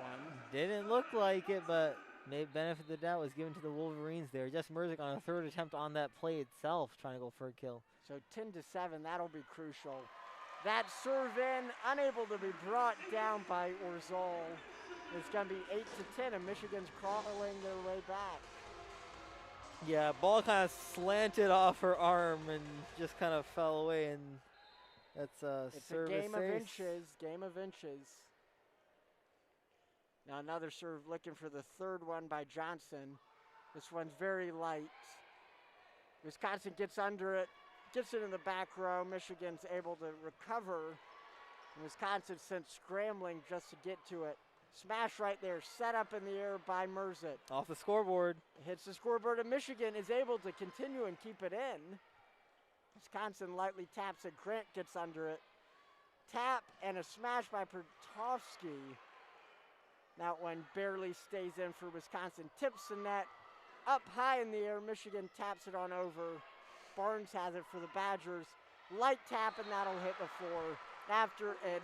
Didn't look like it, but maybe benefit of the doubt was given to the Wolverines there. Jess Merzick on a third attempt on that play itself, trying to go for a kill. So 10-7, that'll be crucial. That serve in, unable to be brought down by Orzol. It's going to be 8-10, and Michigan's crawling their way back. Yeah, ball kind of slanted off her arm and just kind of fell away, and that's a service. It's a game of inches, game of inches. Now another serve looking for the third one by Johnson. This one's very light. Wisconsin gets under it, gets it in the back row. Michigan's able to recover. Wisconsin sent scrambling just to get to it. Smash right there, set up in the air by Merzick. Off the scoreboard. Hits the scoreboard, and Michigan is able to continue and keep it in. Wisconsin lightly taps it. Grant gets under it. Tap and a smash by Pertovsky. That one barely stays in for Wisconsin. Tips the net. Up high in the air, Michigan taps it on over. Barnes has it for the Badgers. Light tap, and that'll hit the floor. After an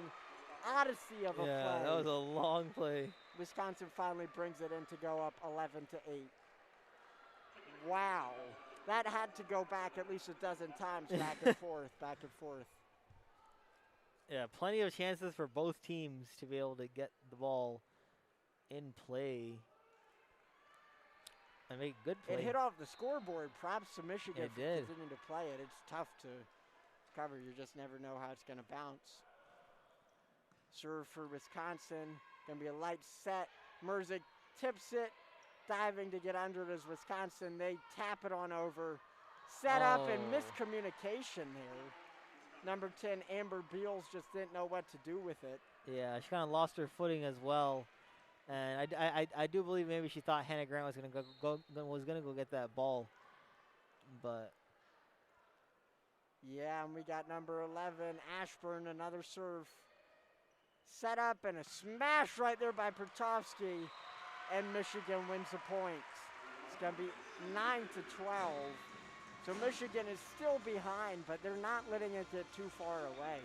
odyssey of a play. Yeah, that was a long play. Wisconsin finally brings it in to go up 11-8. Wow. That had to go back at least a dozen times, back and forth, back and forth. Yeah, plenty of chances for both teams to be able to get the ball in play and make good play. It hit off the scoreboard. Props to Michigan It for did. continuing to play it. It's tough to cover. You just never know how it's going to bounce. Serve for Wisconsin. Going to be a light set. Merzick tips it. Diving to get under it is Wisconsin. They tap it on over. Set up and miscommunication there. Number 10, Amber Beals, just didn't know what to do with it. Yeah, she kind of lost her footing as well. And I do believe maybe she thought Hannah Grant was gonna go get that ball, but yeah, and we got number 11 Ashburn, another serve, set up and a smash right there by Pertovsky, and Michigan wins the point. It's gonna be 9-12. So Michigan is still behind, but they're not letting it get too far away.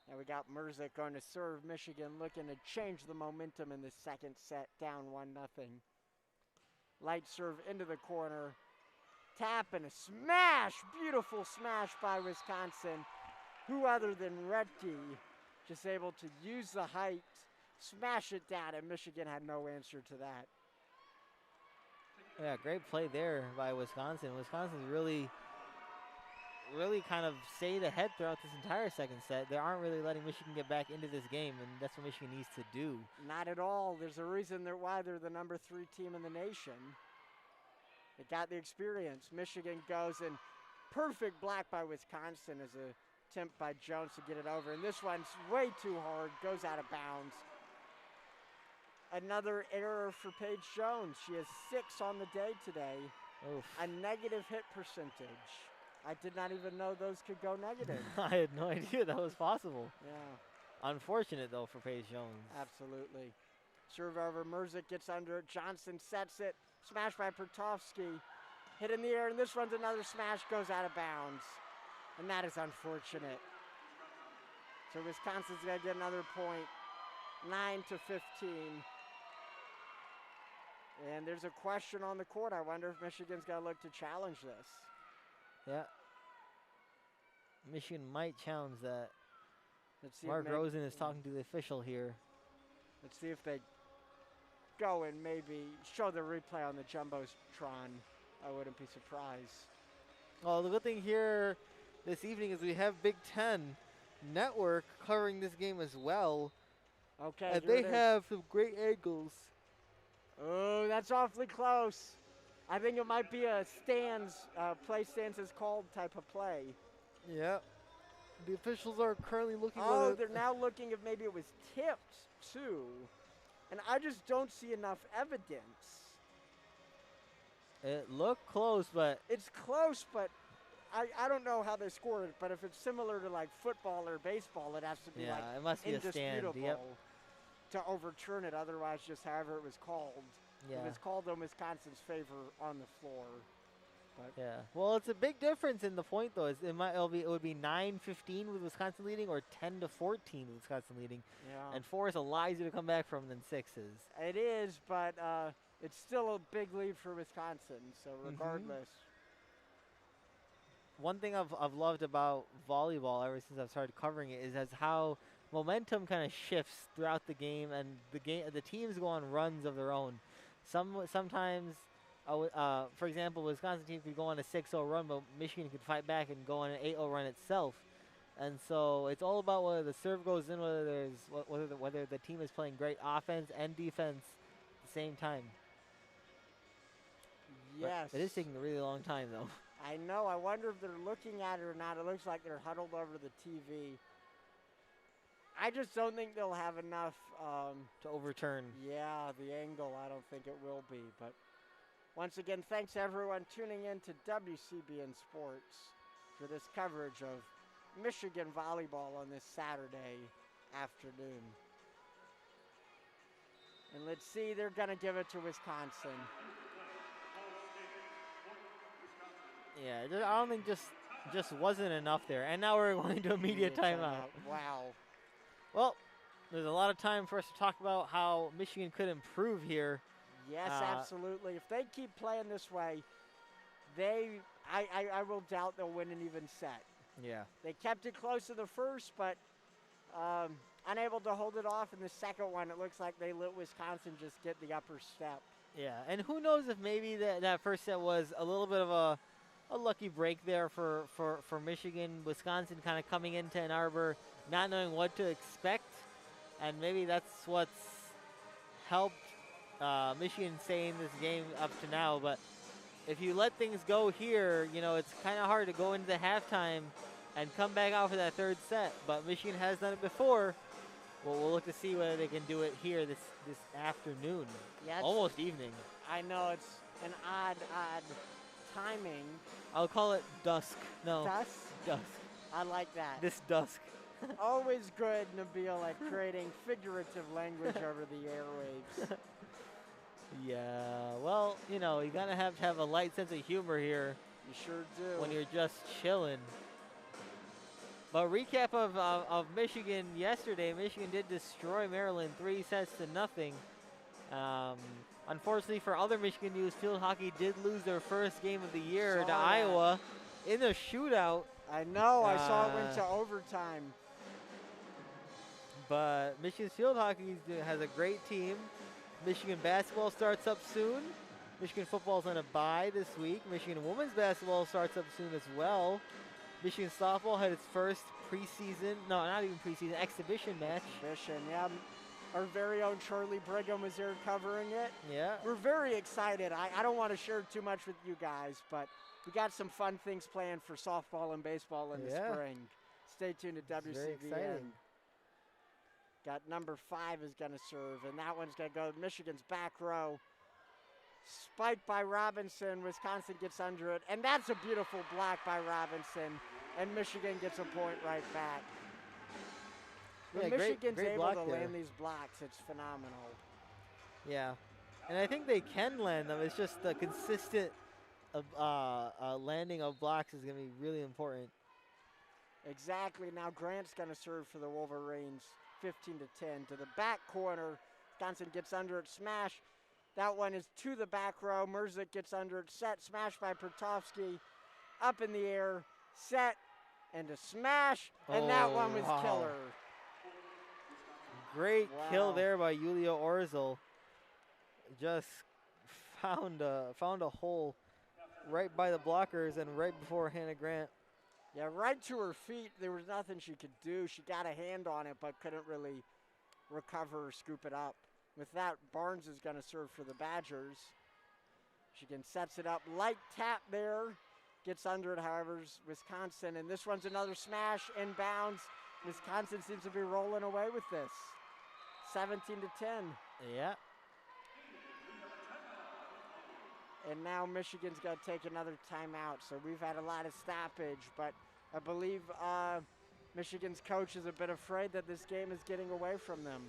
And we got Merzick going to serve. Michigan looking to change the momentum in the second set, down 1-0. Light serve into the corner. Tap and a smash. Beautiful smash by Wisconsin. Who other than Redke just able to use the height, smash it down, and Michigan had no answer to that. yeah, great play there by Wisconsin. Wisconsin's really kind of stayed ahead throughout this entire second set. They aren't really letting Michigan get back into this game, and that's what Michigan needs to do. Not at all. There's a reason why they're the number 3 team in the nation. They got the experience. Michigan goes in perfect block by Wisconsin as a attempt by Jones to get it over. And this one's way too hard, goes out of bounds. Another error for Paige Jones. She has 6 on the day today. Oof. A negative hit percentage. I did not even know those could go negative. I had no idea that was possible. Yeah. Unfortunate, though, for Paige Jones. Absolutely. Serve over, Merzick gets under it. Johnson sets it. Smash by Pertovsky. Hit in the air, and this one's another smash, goes out of bounds. And that is unfortunate. So Wisconsin's going to get another point. 9-15. And there's a question on the court. I wonder if Michigan's going to look to challenge this. Yeah. Michigan might challenge that. Let's see. Mark Rosen is talking to the official here. Let's see if they go and maybe show the replay on the Jumbotron. I wouldn't be surprised. Well, the good thing here this evening is we have Big Ten Network covering this game as well. Okay. And they have some great angles. Oh, that's awfully close. I think it might be a play stands as called type of play. Yeah. The officials are currently looking at Oh, they're now looking if maybe it was tipped too. And I just don't see enough evidence. It looked close, but It's close, but I don't know how they scored it, but if it's similar to like football or baseball, it has to be yeah, like it must be a stand. indisputable Yep. to overturn it. Otherwise, just however it was called. Yeah. It was called in Wisconsin's favor on the floor. But Yeah. Well, it's a big difference in the point though. It would be 9-15 with Wisconsin leading, or 10-14 with Wisconsin leading, yeah, and 4 is a lot easier to come back from than 6 is. it is, but it's still a big lead for Wisconsin. So regardless, One thing I've loved about volleyball ever since I've started covering it is as how momentum kind of shifts throughout the game, and the teams go on runs of their own. Sometimes. For example, Wisconsin team could go on a 6-0 run, but Michigan could fight back and go on an 8-0 run itself. And so it's all about whether the serve goes in, whether the team is playing great offense and defense at the same time. yes, But it is taking a really long time, though. I know. I wonder if they're looking at it or not. It looks like they're huddled over the TV. I just don't think they'll have enough To overturn. Yeah, the angle, I don't think it will be. But once again, thanks everyone tuning in to WCBN Sports for this coverage of Michigan volleyball on this Saturday afternoon. And let's see, they're going to give it to Wisconsin. Yeah, I don't think just wasn't enough there. And now we're going to immediate timeout. Wow. Well, there's a lot of time for us to talk about how Michigan could improve here. Yes, absolutely. If they keep playing this way, I will doubt they'll win an even set. Yeah. They kept it close to the first, but unable to hold it off in the second one. It looks like they let Wisconsin just get the upper step. Yeah, and who knows if maybe that first set was a little bit of a lucky break there for Michigan. Wisconsin kind of coming into Ann Arbor, not knowing what to expect, and maybe that's what's helped Michigan stay in this game up to now. But if you let things go here, you know, it's kind of hard to go into the halftime and come back out for that third set. But Michigan has done it before. Well, we'll look to see whether they can do it here this afternoon, almost evening. I know, it's an odd timing. I'll call it dusk. No. Dusk. I like that. This dusk. Always good, Nabeel, at creating figurative language over the airwaves. Yeah, well, you know, you gotta have to have a light sense of humor here. You sure do. When you're just chilling. But recap of Michigan yesterday. Michigan did destroy Maryland 3-0. Unfortunately for other Michigan news, field hockey did lose their first game of the year to Iowa in a shootout. I know. I saw it went to overtime. But Michigan's field hockey has a great team. Michigan basketball starts up soon. Michigan football's on a bye this week. Michigan women's basketball starts up soon as well. Michigan softball had its first preseason, no, not even preseason, exhibition match. Exhibition, yeah. Our very own Charlie Brigham was there covering it. Yeah. We're very excited. I don't want to share too much with you guys, but we got some fun things planned for softball and baseball in the spring. Stay tuned to WCBN. Got number 5 is going to serve, and that one's going to go Michigan's back row. Spiked by Robinson. Wisconsin gets under it, and that's a beautiful block by Robinson, and Michigan gets a point right back. When Michigan's able to land these blocks, it's phenomenal. Yeah, and I think they can land them. It's just the consistent landing of blocks is going to be really important. Exactly. Now Grant's going to serve for the Wolverines. 15-10 to the back corner. Wisconsin gets under it, smash. That one is to the back row. Merzick gets under it, set, smash by Pertovsky. Up in the air, set, and a smash, and that one was killer. Great kill there by Julio Orzel. Just found a hole right by the blockers and right before Hannah Grant. Yeah, right to her feet. There was nothing she could do. She got a hand on it, but couldn't really recover or scoop it up. With that, Barnes is going to serve for the Badgers. Michigan sets it up. Light tap there. Gets under it, however, Wisconsin. And this one's another smash, inbounds. Wisconsin seems to be rolling away with this. 17-10. Yeah. And now Michigan's got to take another timeout. So we've had a lot of stoppage, but I believe Michigan's coach is a bit afraid that this game is getting away from them.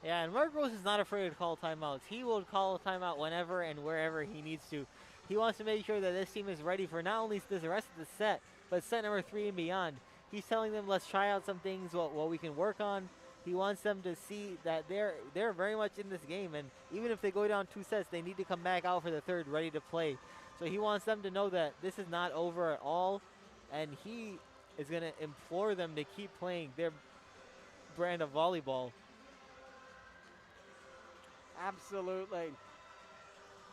Yeah, and Mark Rose is not afraid to call timeouts. He will call a timeout whenever and wherever he needs to. He wants to make sure that this team is ready for not only the rest of the set, but set number 3 and beyond. He's telling them, let's try out some things, what we can work on. He wants them to see that they're very much in this game, and even if they go down 2 sets, they need to come back out for the third ready to play. So he wants them to know that this is not over at all, and he is going to implore them to keep playing their brand of volleyball. Absolutely.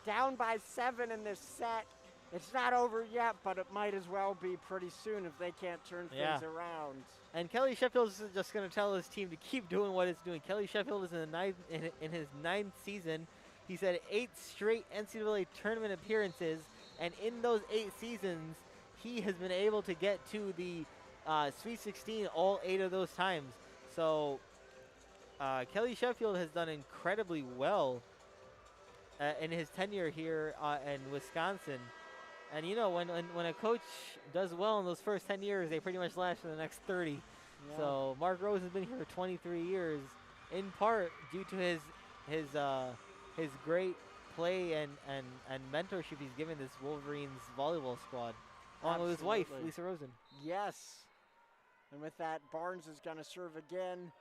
Down by 7 in this set. It's not over yet, but it might as well be pretty soon if they can't turn things around. And Kelly Sheffield is just going to tell his team to keep doing what it's doing. Kelly Sheffield is in his 9th season. He's had 8 straight NCAA tournament appearances, and in those 8 seasons, he has been able to get to the Sweet 16 all 8 of those times. So Kelly Sheffield has done incredibly well in his tenure here in Wisconsin. And you know, when a coach does well in those first 10 years, they pretty much last for the next 30. Yeah. So Mark Rose has been here for 23 years, in part due to his great play and mentorship he's given this Wolverines volleyball squad, along with his wife, Lisa Rosen. Yes. And with that, Barnes is going to serve again.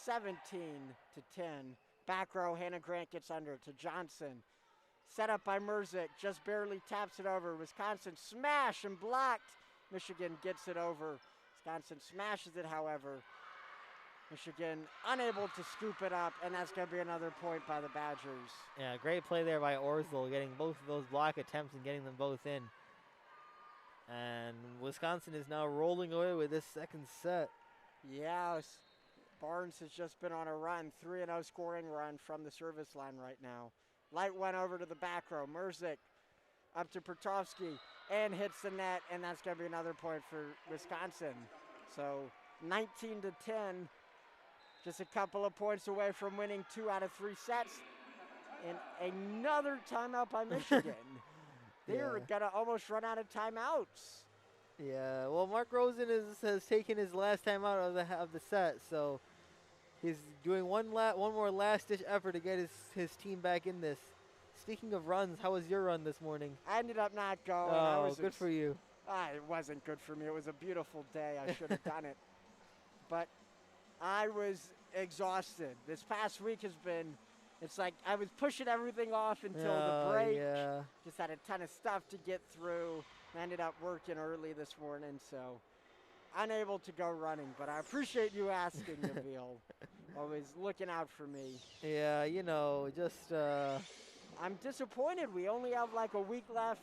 17-10. Back row, Hannah Grant gets under to Johnson. Set up by Merzick, just barely taps it over. Wisconsin smash and blocked. Michigan gets it over. Wisconsin smashes it, however. Michigan unable to scoop it up, and that's going to be another point by the Badgers. Yeah, great play there by Orsel, getting both of those block attempts and getting them both in. And Wisconsin is now rolling away with this second set. Yeah, Barnes has just been on a run, 3-0 scoring run from the service line right now. Light went over to the back row. Merzick up to Pertovsky and hits the net, and that's going to be another point for Wisconsin. So 19-10, just a couple of points away from winning 2 out of 3 sets. And another timeout by Michigan. They're going to almost run out of timeouts. Yeah, well, Mark Rosen has taken his last timeout of the set, so he's doing one more last-ditch effort to get his team back in this. Speaking of runs, how was your run this morning? I ended up not going. Oh, good for you. It wasn't good for me. It was a beautiful day. I should have done it. But I was exhausted. This past week has been, it's like I was pushing everything off until the break. Yeah. Just had a ton of stuff to get through. I ended up working early this morning, so unable to go running. But I appreciate you asking, Nabeel. Always looking out for me. Yeah, you know, just I'm disappointed. We only have like a week left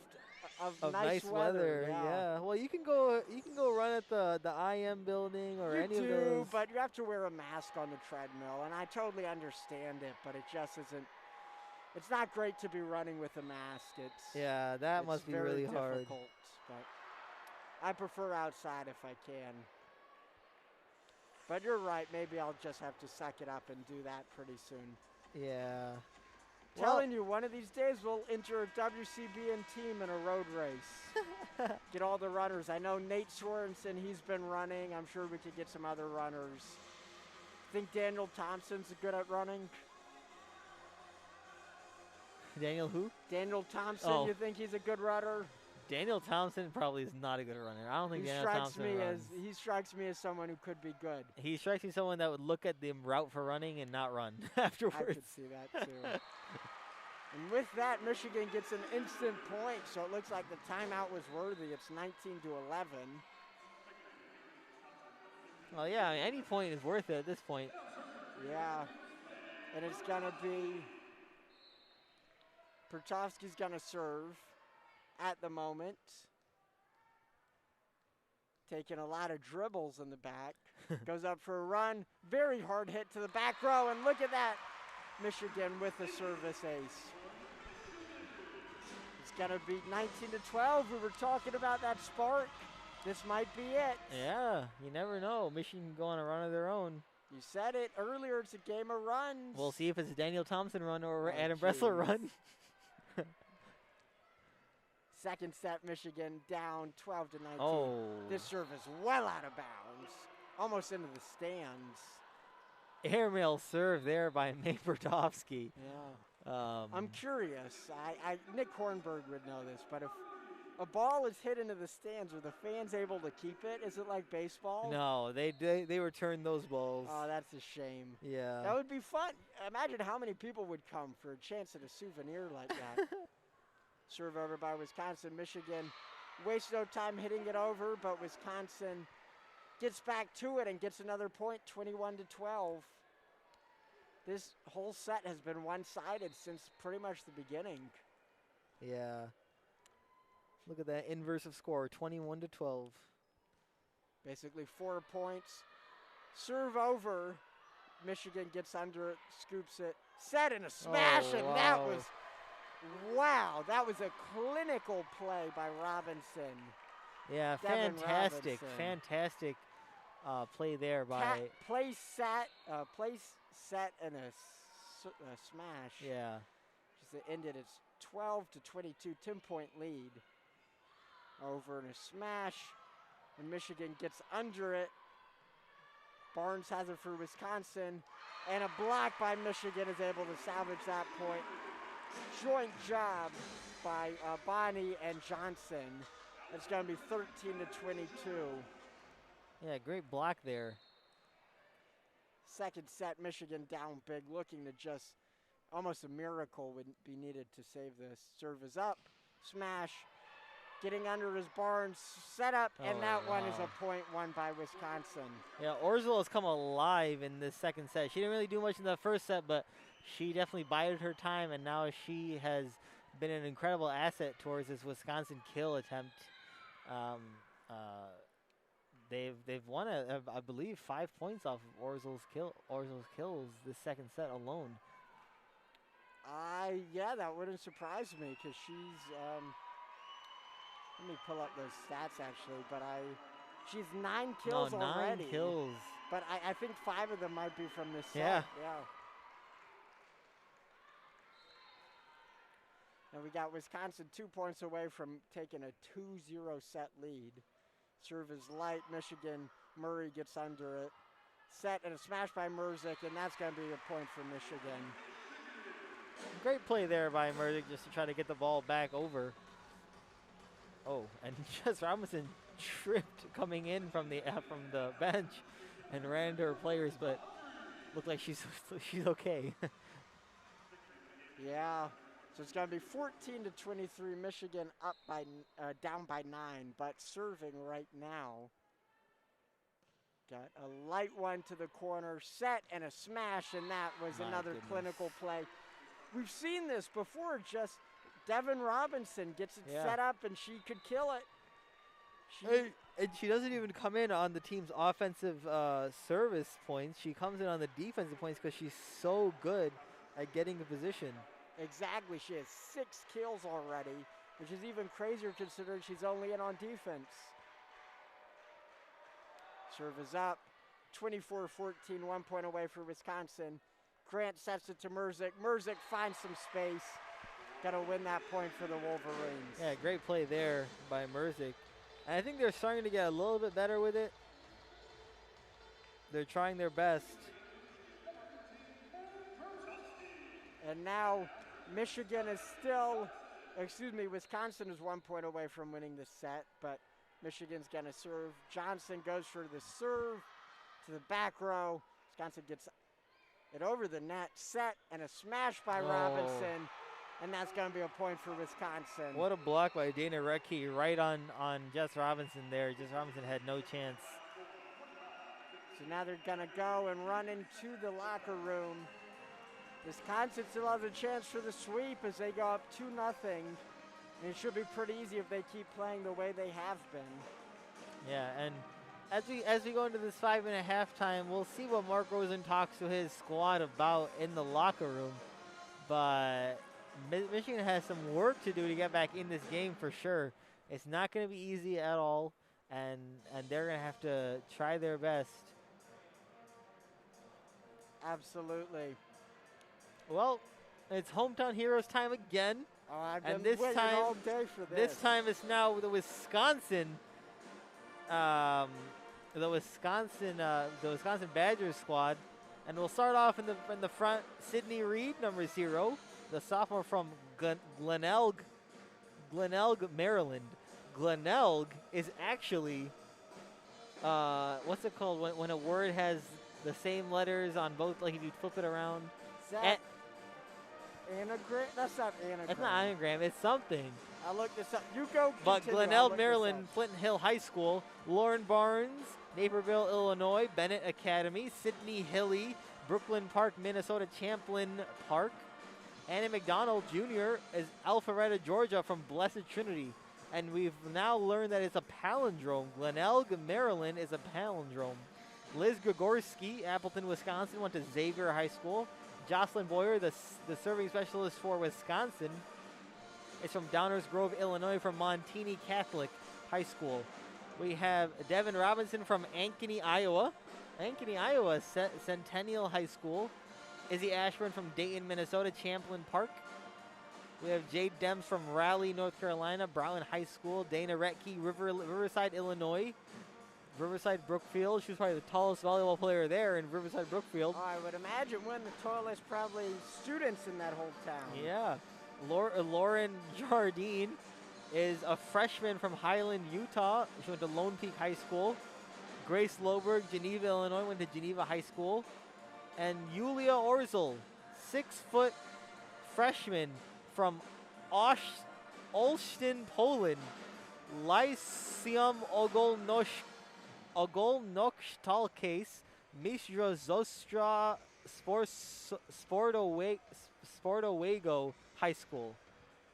of nice weather. Yeah. Well, you can go run at the IM building or any of those. You do, but you have to wear a mask on the treadmill, and I totally understand it, but it just isn't. It's not great to be running with a mask. That must be really hard. Difficult, but I prefer outside if I can. But you're right. Maybe I'll just have to suck it up and do that pretty soon. Yeah. Telling you, one of these days we'll enter a WCBN team in a road race. Get all the runners. I know Nate Sorensen, he's been running. I'm sure we could get some other runners. Think Daniel Thompson's good at running? Daniel who? Daniel Thompson, Oh. You think he's a good runner? Daniel Thompson probably is not a good runner. I don't think Daniel Thompson runs. He strikes me as someone who could be good. He strikes me as someone that would look at the route for running and not run afterwards. I could see that too. And with that, Michigan gets an instant point, so it looks like the timeout was worthy. It's 19-11. Well, yeah, I mean, any point is worth it at this point. Yeah, and it's gonna be Pertovsky's gonna serve at the moment. Taking a lot of dribbles in the back. Goes up for a run. Very hard hit to the back row, and look at that. Michigan with a service ace. It's gonna be 19-12. We were talking about that spark. This might be it. Yeah, you never know. Michigan can go on a run of their own. You said it earlier. It's a game of runs. We'll see if it's a Daniel Thompson run or Adam geez. Bressler run. Second set, Michigan down 12-19. Oh. This serve is well out of bounds, almost into the stands. Airmail serve there by May Pertovsky. Yeah. I'm curious. Nick Hornberg would know this, but if a ball is hit into the stands, are the fans able to keep it? Is it like baseball? No, they return those balls. Oh, that's a shame. Yeah. That would be fun. Imagine how many people would come for a chance at a souvenir like that. Serve over by Wisconsin. Michigan wastes no time hitting it over, but Wisconsin gets back to it and gets another point, 21-12. This whole set has been one-sided since pretty much the beginning. Yeah. Look at that inverse of score, 21-12. Basically 4 points. Serve over. Michigan gets under it, scoops it, set and a smash, and that was, wow, that was a clinical play by Robinson. Yeah, Devin fantastic, Robinson. fantastic play there by. Place set, and a smash. Yeah. Just it ended its 12-22, 10-point lead. Over and a smash, and Michigan gets under it. Barnes has it for Wisconsin, and a block by Michigan is able to salvage that point. Joint job by Bonnie and Johnson. It's going to be 13-22. Yeah, great block there. Second set, Michigan down big, looking to just almost a miracle would be needed to save this. Serve is up, smash, getting under his Barnes, set up, and that one is a point won by Wisconsin. Yeah, Orzel has come alive in this second set. She didn't really do much in the first set, but she definitely bided her time, and now she has been an incredible asset towards this Wisconsin kill attempt. They've won, I believe, 5 points off of Orzel's kills this second set alone. Yeah, that wouldn't surprise me because she's, let me pull up those stats actually, but she's 9 kills already. 9 kills. But I think 5 of them might be from this set. Yeah. And we got Wisconsin 2 points away from taking a 2-0 set lead. Serve is light, Michigan, Murray gets under it. Set and a smash by Merzik, and that's gonna be a point for Michigan. Great play there by Merzik just to try to get the ball back over. Oh, and Jess Robinson tripped coming in from the bench and ran into her players, but looked like she's okay. Yeah, so it's going to be 14-23. Michigan up by down by 9, but serving right now. Got a light one to the corner, set and a smash, and that was another clinical play. We've seen this before. Just Devin Robinson gets it set up, and she could kill it. And she doesn't even come in on the team's offensive service points. She comes in on the defensive points because she's so good at getting a position. Exactly. She has 6 kills already, which is even crazier considering she's only in on defense. Serve is up. 24-14, 1 point away for Wisconsin. Grant sets it to Merzik. Merzik finds some space. Got to win that point for the Wolverines. Yeah, great play there by Merzik. And I think they're starting to get a little bit better with it. They're trying their best. And now Michigan is still, Wisconsin is 1 point away from winning this set, but Michigan's going to serve. Johnson goes for the serve to the back row. Wisconsin gets it over the net, set, and a smash by Robinson. And that's going to be a point for Wisconsin. What a block by Dana Recke right on Jess Robinson there. Jess Robinson had no chance. So now they're going to go and run into the locker room. Wisconsin still has a chance for the sweep as they go up 2-0. And it should be pretty easy if they keep playing the way they have been. Yeah, and as we go into this 5.5 time, we'll see what Mark Rosen talks to his squad about in the locker room. But Michigan has some work to do to get back in this game for sure. It's not going to be easy at all, and they're going to have to try their best. Absolutely. Well, it's hometown heroes time again. Oh, I've been waiting all day for this. This time it's now the Wisconsin Badgers squad, and we'll start off in the front. Sydney Reed, number 0. The sophomore from Glenelg, Maryland. Glenelg is actually, what's it called when a word has the same letters on both, like if you flip it around? Anagram? That's not anagram. It's not anagram, it's something. I'll look this up. You go. But Glenelg, Maryland, Clinton Hill High School, Lauren Barnes, Naperville, Illinois, Bennett Academy, Sydney Hilly, Brooklyn Park, Minnesota, Champlain Park. Anna McDonald Jr. is Alpharetta, Georgia from Blessed Trinity. And we've now learned that it's a palindrome. Glenelg, Maryland is a palindrome. Liz Gregorski, Appleton, Wisconsin, went to Xavier High School. Jocelyn Boyer, the serving specialist for Wisconsin, is from Downers Grove, Illinois, from Montini Catholic High School. We have Devin Robinson from Ankeny, Iowa. Ankeny, Iowa, Centennial High School. Izzy Ashburn from Dayton, Minnesota, Champlain Park. We have Jade Dems from Raleigh, North Carolina, Brown High School. Dana Retke, Riverside, Illinois. Riverside Brookfield. She was probably the tallest volleyball player there in Riverside Brookfield. Oh, I would imagine one of the tallest probably students in that whole town. Yeah. Lauren Jardine is a freshman from Highland, Utah. She went to Lone Peak High School. Grace Loberg, Geneva, Illinois, went to Geneva High School. And Yulia Orzel, 6-foot freshman from Olsztyn, Poland. Lyceum Ogólnokształcące Mistrzostwa Sportowego High School.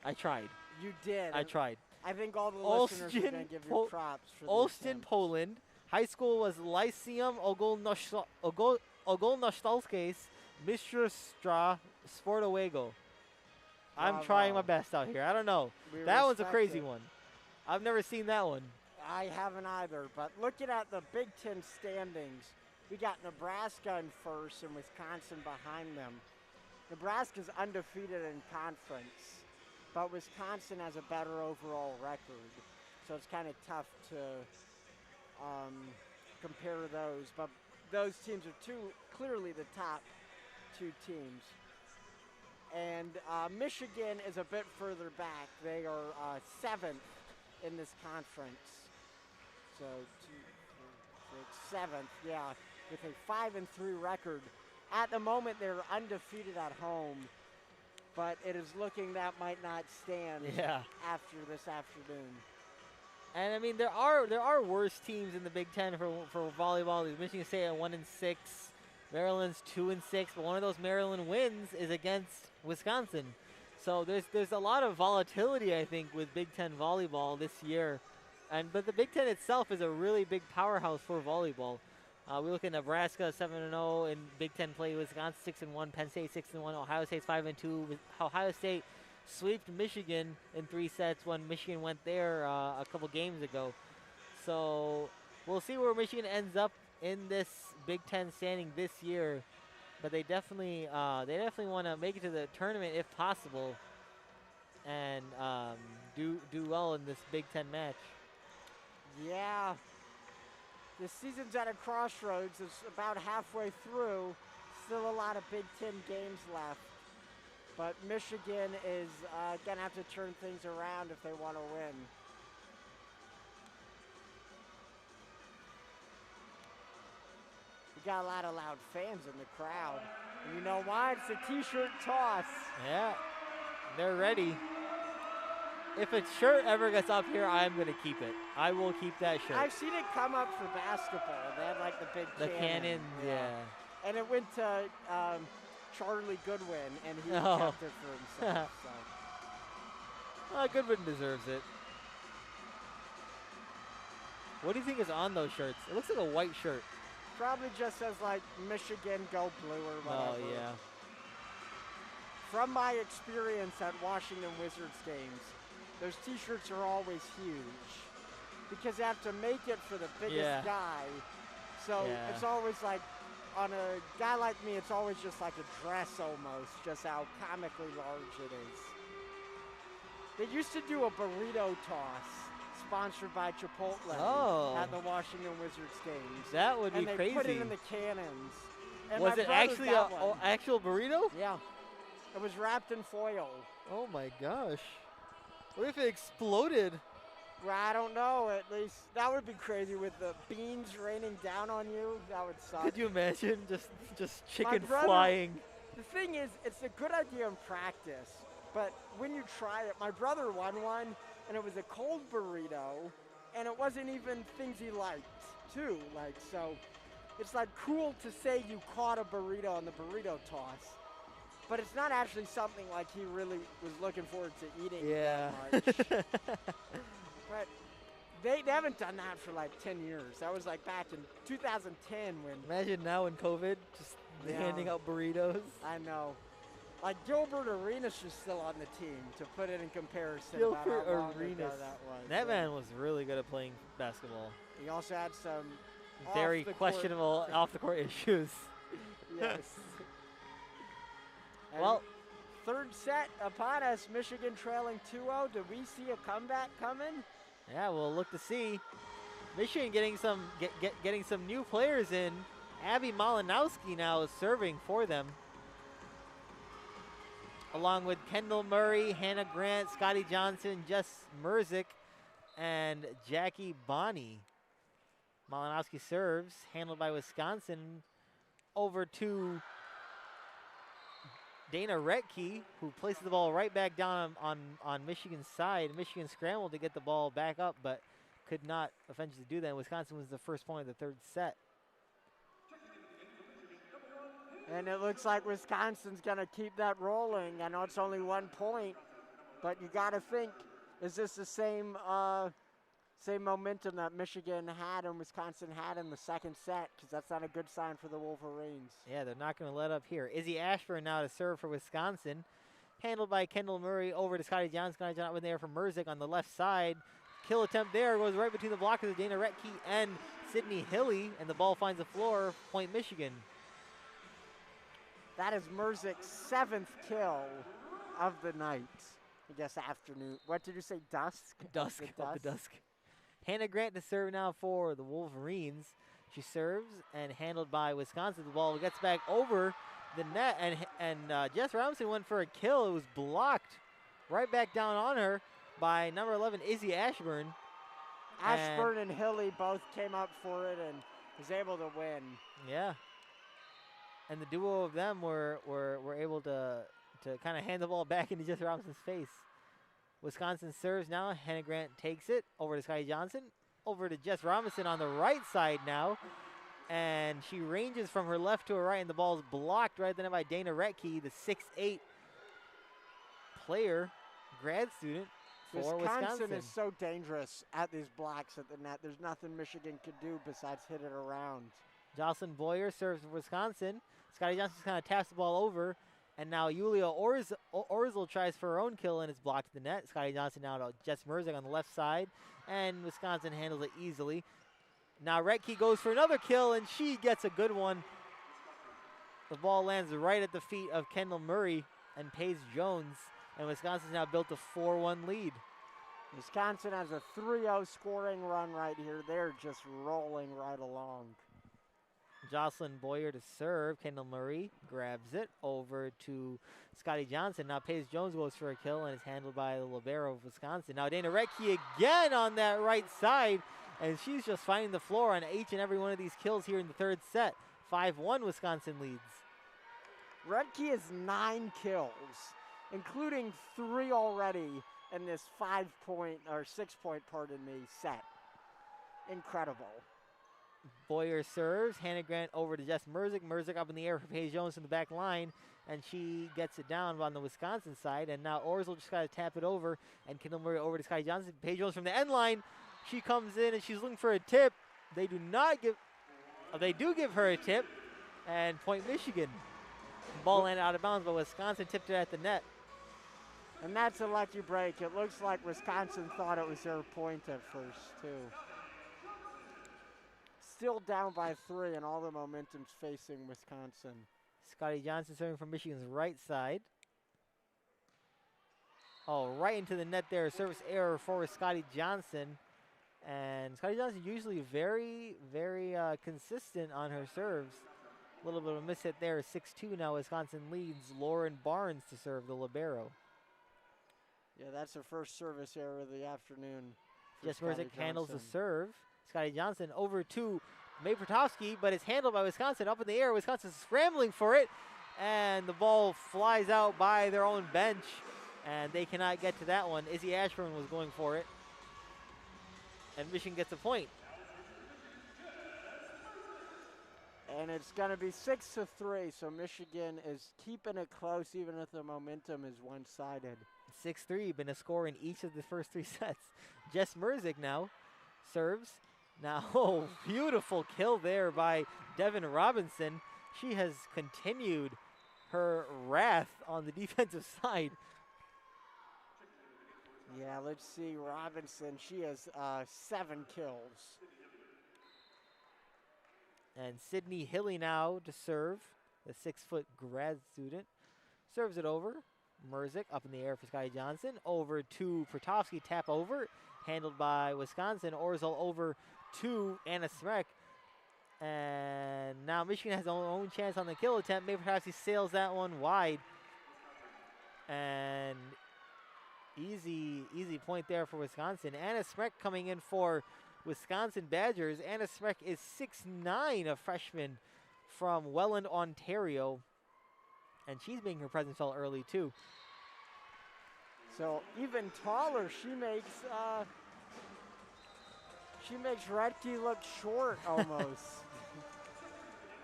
I tried. You did. I tried. I think all the listeners are going to give you props for Olsztyn, Poland. High school was Lyceum Ogólnokształcące Mistrzostwa Sportowego. I'm trying my best out here. I don't know. That one's a crazy one. I've never seen that one. I haven't either. But looking at the Big Ten standings, we got Nebraska in first and Wisconsin behind them. Nebraska's undefeated in conference, but Wisconsin has a better overall record. So it's kind of tough to compare those. But those teams are clearly the top two teams. And Michigan is a bit further back. They are 7th in this conference. So 7th, yeah, with a 5-3 record. At the moment, they're undefeated at home, but it is looking that might not stand after this afternoon. And I mean, there are worse teams in the Big Ten for volleyball. There's Michigan State at 1-6, Maryland's 2-6, but one of those Maryland wins is against Wisconsin. So there's a lot of volatility, I think, with Big Ten volleyball this year. But the Big Ten itself is a really big powerhouse for volleyball. We look at Nebraska 7-0 in Big Ten play, Wisconsin 6-1, Penn State 6-1, Ohio State's 5-2. Ohio State swept Michigan in 3 sets when Michigan went there a couple games ago. So we'll see where Michigan ends up in this Big Ten standing this year. But they definitely want to make it to the tournament if possible, and do well in this Big Ten match. Yeah, the season's at a crossroads. It's about halfway through. Still a lot of Big Ten games left, but Michigan is gonna have to turn things around if they want to win. We got a lot of loud fans in the crowd. And you know why? It's a t-shirt toss. Yeah, they're ready. If a shirt ever gets up here, I'm going to keep it. I will keep that shirt. I've seen it come up for basketball. They had like the big cannons, yeah. And it went to Charlie Goodwin, and he kept it for himself. So. Goodwin deserves it. What do you think is on those shirts? It looks like a white shirt. Probably just says like Michigan go blue or whatever. Oh, yeah. From my experience at Washington Wizards games, those t-shirts are always huge because they have to make it for the biggest guy. So it's always like, on a guy like me, it's always just like a dress almost, just how comically large it is. They used to do a burrito toss sponsored by Chipotle at the Washington Wizards games. That would be crazy. And they put it in the cannons. And was it actually an actual burrito? Yeah. It was wrapped in foil. Oh my gosh. What if it exploded? Well, I don't know. At least that would be crazy with the beans raining down on you. That would suck. Could you imagine just chicken flying? The thing is, it's a good idea in practice, but when you try it, my brother won one, and it was a cold burrito, and it wasn't even things he liked, too. Like, so it's like cool to say you caught a burrito on the burrito toss. But it's not actually something like he really was looking forward to eating that much. But they haven't done that for like 10 years. That was like back in 2010 when... Imagine now in COVID, just handing out burritos. I know. Like Gilbert Arenas is still on the team to put it in comparison. Gilbert about how long Arenas. ago that was. That man was really good at playing basketball. He also had some very questionable off-the-court issues. Yes. Well, third set upon us, Michigan trailing 2-0. Do we see a comeback coming? Yeah, we'll look to see. Michigan getting some new players in. Abby Malinowski now is serving for them, along with Kendall Murray, Hannah Grant, Scotty Johnson, Jess Merzick, and Jackie Bonney. Malinowski serves, handled by Wisconsin. over to Dana Retke, who places the ball right back down on Michigan's side. Michigan scrambled to get the ball back up, but could not eventually do that. Wisconsin was the first point of the third set. And it looks like Wisconsin's going to keep that rolling. I know it's only 1 point, but you got to think, is this the same momentum that Michigan had and Wisconsin had in the second set? Because that's not a good sign for the Wolverines. Yeah, they're not going to let up here. Izzy Ashburn now to serve for Wisconsin. Handled by Kendall Murray over to Scotty Johnson. Scotty Johnson in there from Merzick on the left side. Kill attempt there goes right between the blockers of Dana Retke and Sydney Hilly, and the ball finds the floor. Point Michigan. That is Merzick's 7th kill of the night. I guess afternoon. What did you say, dusk? Dusk, of the dusk. Hannah Grant to serve now for the Wolverines. She serves and handled by Wisconsin. The ball gets back over the net, and Jess Robinson went for a kill. It was blocked right back down on her by number 11, Izzy Ashburn. Ashburn and Hilly both came up for it and was able to win. Yeah. And the duo of them were able to kind of hand the ball back into Jess Robinson's face. Wisconsin serves now. Hannah Grant takes it over to Scotty Johnson. Over to Jess Robinson on the right side now. And she ranges from her left to her right, and the ball is blocked right then by Dana Retke, the 6'8" player, grad student for Wisconsin. Is so dangerous at these blocks at the net. There's nothing Michigan could do besides hit it around. Jocelyn Boyer serves for Wisconsin. Scotty Johnson kind of taps the ball over. And now Yulia Orzel tries for her own kill and is blocked at the net. Scotty Johnson now to Jess Merzick on the left side. And Wisconsin handles it easily. Now Retke goes for another kill, and she gets a good one. The ball lands right at the feet of Kendall Murray and Paige Jones. And Wisconsin's now built a 4-1 lead. Wisconsin has a 3-0 scoring run right here. They're just rolling right along. Jocelyn Boyer to serve. Kendall Murray grabs it over to Scotty Johnson. Now Paige Jones goes for a kill and is handled by the libero of Wisconsin. Now Dana Retke again on that right side, and she's just finding the floor on each and every one of these kills here in the third set. 5-1 Wisconsin leads. Retke has 9 kills, including 3 already in this 5-point or 6-point, pardon me, set. Incredible. Boyer serves. Hannah Grant over to Jess Merzick. Merzick up in the air for Paige Jones from the back line, and she gets it down on the Wisconsin side. And now Orzel just got to tap it over, and Kendall Murray over to Scotty Johnson. Paige Jones from the end line. She comes in and she's looking for a tip. They do give her a tip, and point Michigan. Ball landed out of bounds, but Wisconsin tipped it at the net. And that's a lucky break. It looks like Wisconsin thought it was their point at first, too. Still down by 3, and all the momentum's facing Wisconsin. Scotty Johnson serving from Michigan's right side. Oh, right into the net there. Service error for Scotty Johnson. And Scotty Johnson usually very, very consistent on her serves. A little bit of a miss hit there. 6-2 now. Wisconsin leads. Lauren Barnes to serve the libero. Yeah, that's her first service error of the afternoon. Jess Merzick handles the serve. Scotty Johnson over to May Pertowski, but it's handled by Wisconsin up in the air. Wisconsin's scrambling for it, and the ball flies out by their own bench, and they cannot get to that one. Izzy Ashburn was going for it, and Michigan gets a point. And it's going to be 6-3, so Michigan is keeping it close even if the momentum is one-sided. 6-3, been a score in each of the first 3 sets. Jess Merzick now serves. Now, oh, beautiful kill there by Devin Robinson. She has continued her wrath on the defensive side. Yeah, let's see, Robinson, she has 7 kills. And Sydney Hilly now to serve, the 6-foot grad student. Serves it over. Merzick up in the air for Scotty Johnson. Over to Pertowski, tap over. Handled by Wisconsin. Orzel over to Anna Smek. And now Michigan has their own chance on the kill attempt. Maybe perhaps he sails that one wide. And easy point there for Wisconsin. Anna Smek coming in for Wisconsin Badgers. Anna Smek is 6'9", a freshman from Welland, Ontario. And she's making her presence felt early, too. So even taller, she makes Redkey look short almost.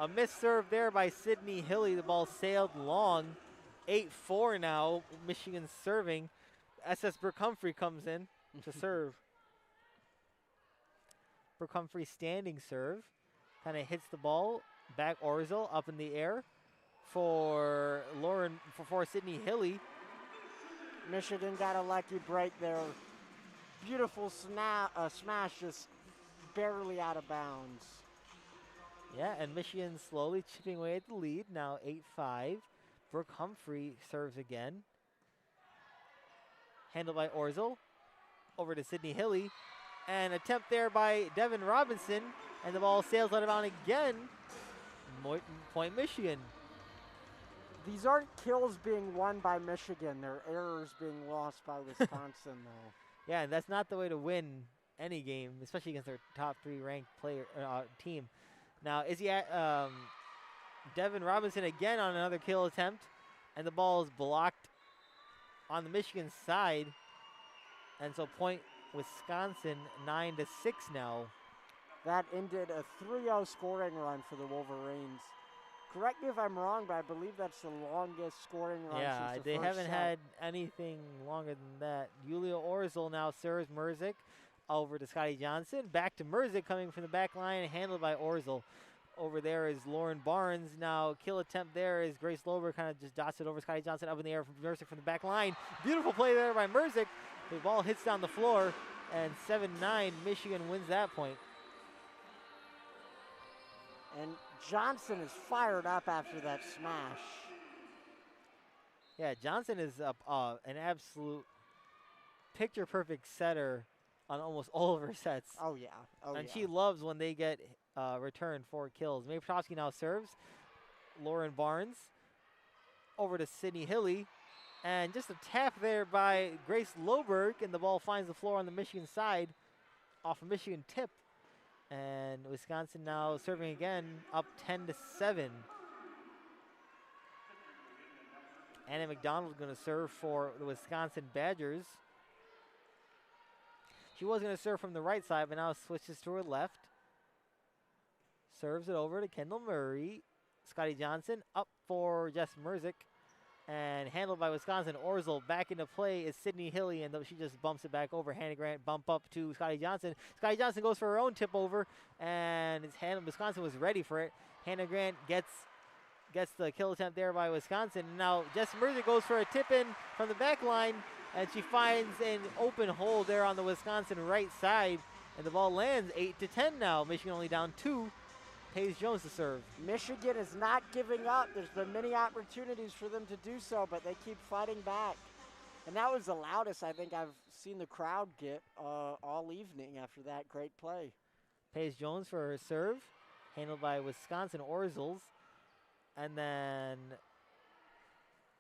A missed serve there by Sydney Hilly. The ball sailed long. 8-4 now. Michigan serving. SS Brooke Humphrey comes in to serve. Brooke Humphrey standing serve. Kind of hits the ball. Back Orzel up in the air for Sydney Hilly. Michigan got a lucky break there. Beautiful smash, just barely out of bounds. Yeah, and Michigan slowly chipping away at the lead. Now 8-5. Brooke Humphrey serves again. Handled by Orzel. Over to Sydney Hilly. An attempt there by Devin Robinson. And the ball sails out of bounds again. Point Michigan. These aren't kills being won by Michigan. They're errors being lost by Wisconsin, though. Yeah, and that's not the way to win any game, especially against their top 3 ranked team. Now, Devin Robinson again on another kill attempt, and the ball is blocked on the Michigan side. And so point Wisconsin 9-6 now. That ended a 3-0 scoring run for the Wolverines. Correct me if I'm wrong, but I believe that's the longest scoring run since the they first haven't set. had anything longer than that. Yulia Orzel now serves Merzik over to Scotty Johnson. Back to Merzik coming from the back line, handled by Orzel. Over there is Lauren Barnes. Now kill attempt there is Grace Lober, kind of just dots it over Scotty Johnson up in the air from Merzik from the back line. Beautiful play there by Merzik. The ball hits down the floor, and 7-9, Michigan wins that point. And Johnson is fired up after that smash. Yeah, Johnson is an absolute picture-perfect setter on almost all of her sets. Oh, yeah. And she loves when they get returned for kills. Mae Petrovsky now serves. Lauren Barnes over to Sydney Hilly. And just a tap there by Grace Loberg, and the ball finds the floor on the Michigan side off a Michigan tip. And Wisconsin now serving again, up 10-7. Anna McDonald going to serve for the Wisconsin Badgers. She was going to serve from the right side, but now switches to her left. Serves it over to Kendall Murray. Scotty Johnson up for Jess Merzik. And handled by Wisconsin. Orzel back into play is Sydney Hilly, and she just bumps it back over. Hannah Grant bump up to Scotty Johnson. Scotty Johnson goes for her own tip over, and Wisconsin was ready for it. Hannah Grant gets the kill attempt there by Wisconsin. Now Jess Merzik goes for a tip in from the back line, and she finds an open hole there on the Wisconsin right side, and the ball lands 8-10 now. Michigan only down 2. Paige Jones to serve. Michigan is not giving up. There's been many opportunities for them to do so, but they keep fighting back. And that was the loudest I think I've seen the crowd get all evening after that great play. Paige Jones for her serve, handled by Wisconsin Orzels. And then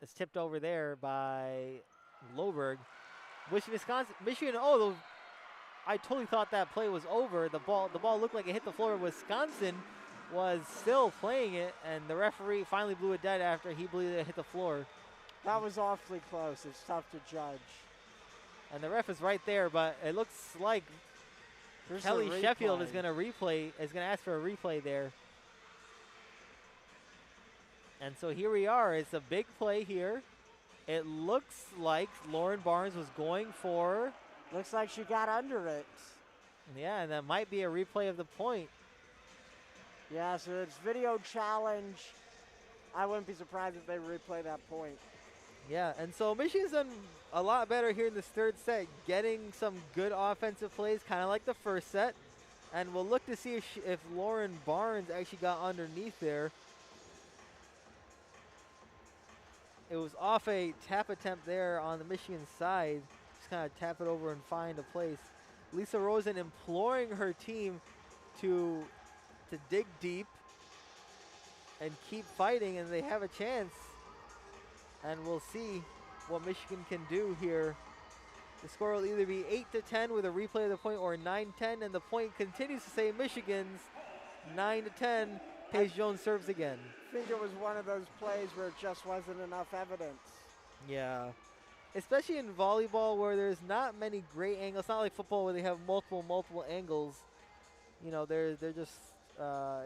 it's tipped over there by Loberg. Michigan, I totally thought that play was over. The ball looked like it hit the floor. Wisconsin was still playing it, and the referee finally blew it dead after he believed it hit the floor. That was awfully close. It's tough to judge. And the ref is right there, but it looks like Kelly Sheffield is going to ask for a replay there. And so here we are. It's a big play here. It looks like Lauren Barnes was going for... Looks like she got under it. Yeah, and that might be a replay of the point. Yeah, so it's video challenge. I wouldn't be surprised if they replay that point. Yeah, and so Michigan's done a lot better here in this third set, getting some good offensive plays, kind of like the first set. And we'll look to see if Lauren Barnes actually got underneath there. It was off a tap attempt there on the Michigan side. Just kind of tap it over and find a place. Lisa Rosen imploring her team to dig deep and keep fighting, and they have a chance. And we'll see what Michigan can do here. The score will either be 8-10 with a replay of the point or 9-10, and the point continues to say Michigan's 9-10. Paige Jones serves again. I think it was one of those plays where it just wasn't enough evidence. Yeah. Especially in volleyball where there's not many great angles. It's not like football where they have multiple angles. You know, they're just,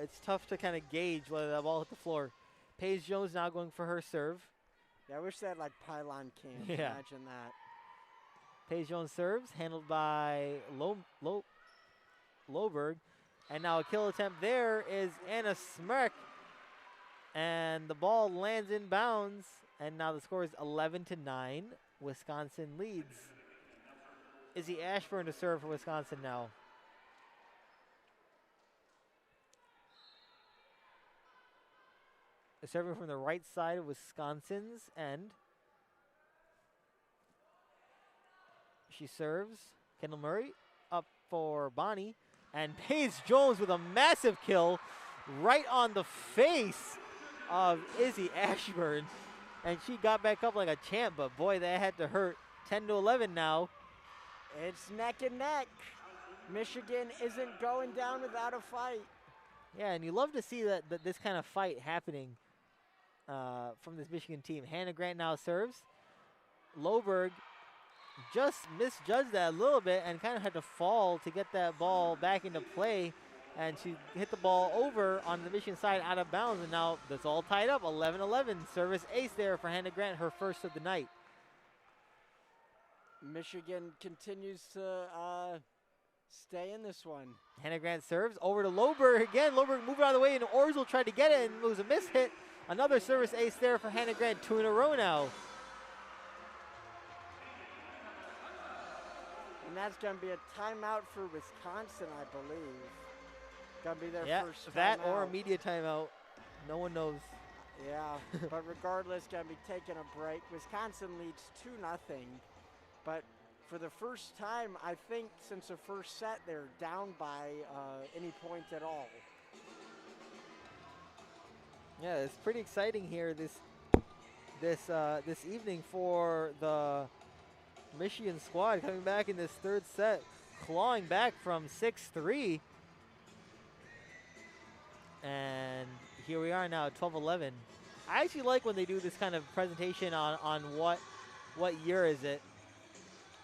it's tough to kind of gauge whether that ball hit the floor. Paige Jones now going for her serve. Yeah, I wish they had like pylon cams. Yeah. Imagine that. Paige Jones serves, handled by Loberg. And now a kill attempt there is Anna Smirk. And the ball lands in bounds. And now the score is 11-9. Wisconsin leads. Izzy Ashburn to serve for Wisconsin now. Serving from the right side of Wisconsin's end. She serves. Kendall Murray up for Bonnie. And Paige Jones with a massive kill right on the face of Izzy Ashburn. And she got back up like a champ, but boy, that had to hurt. 10-11 now. It's neck and neck. Michigan isn't going down without a fight. Yeah, and you love to see that this kind of fight happening from this Michigan team. Hannah Grant now serves. Loberg just misjudged that a little bit and kind of had to fall to get that ball back into play. And she hit the ball over on the Michigan side out of bounds. And now that's all tied up. 11-11. Service ace there for Hannah Grant, her first of the night. Michigan continues to stay in this one. Hannah Grant serves over to Loberg again. Loberg moved out of the way, and Orzel tried to get it, and it was a miss hit. Another service ace there for Hannah Grant, 2 in a row now. And that's going to be a timeout for Wisconsin, I believe. Going to be their first timeout. That or a media timeout. No one knows. Yeah, but regardless, going to be taking a break. Wisconsin leads 2-0. But for the first time, I think, since the first set, they're down by any point at all. Yeah, it's pretty exciting here this evening for the Michigan squad coming back in this third set, clawing back from 6-3. And here we are now at 12-11. I actually like when they do this kind of presentation on what year is it.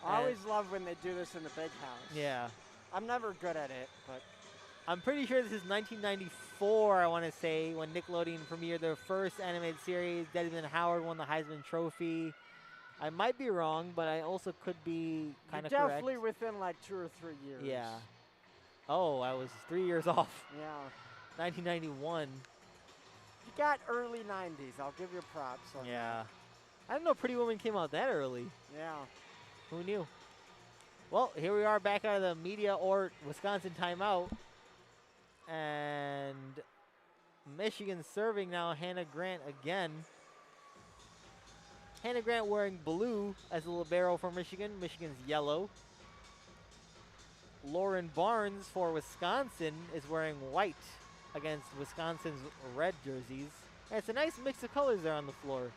I always love when they do this in the big house. Yeah. I'm never good at it, but I'm pretty sure this is 1994, I want to say, when Nickelodeon premiered their first animated series. Desmond Howard won the Heisman Trophy. I might be wrong, but I also could be kind of correct. Definitely within like 2 or 3 years. Yeah. Oh, I was 3 years off. Yeah. 1991. You got early 90s. I'll give you props on that. I didn't know Pretty Woman came out that early. Yeah. Who knew? Well, here we are back out of the media or Wisconsin timeout. And Michigan serving now, Hannah Grant again. Hannah Grant wearing blue as a libero for Michigan. Michigan's yellow. Lauren Barnes for Wisconsin is wearing white against Wisconsin's red jerseys. And it's a nice mix of colors there on the floor.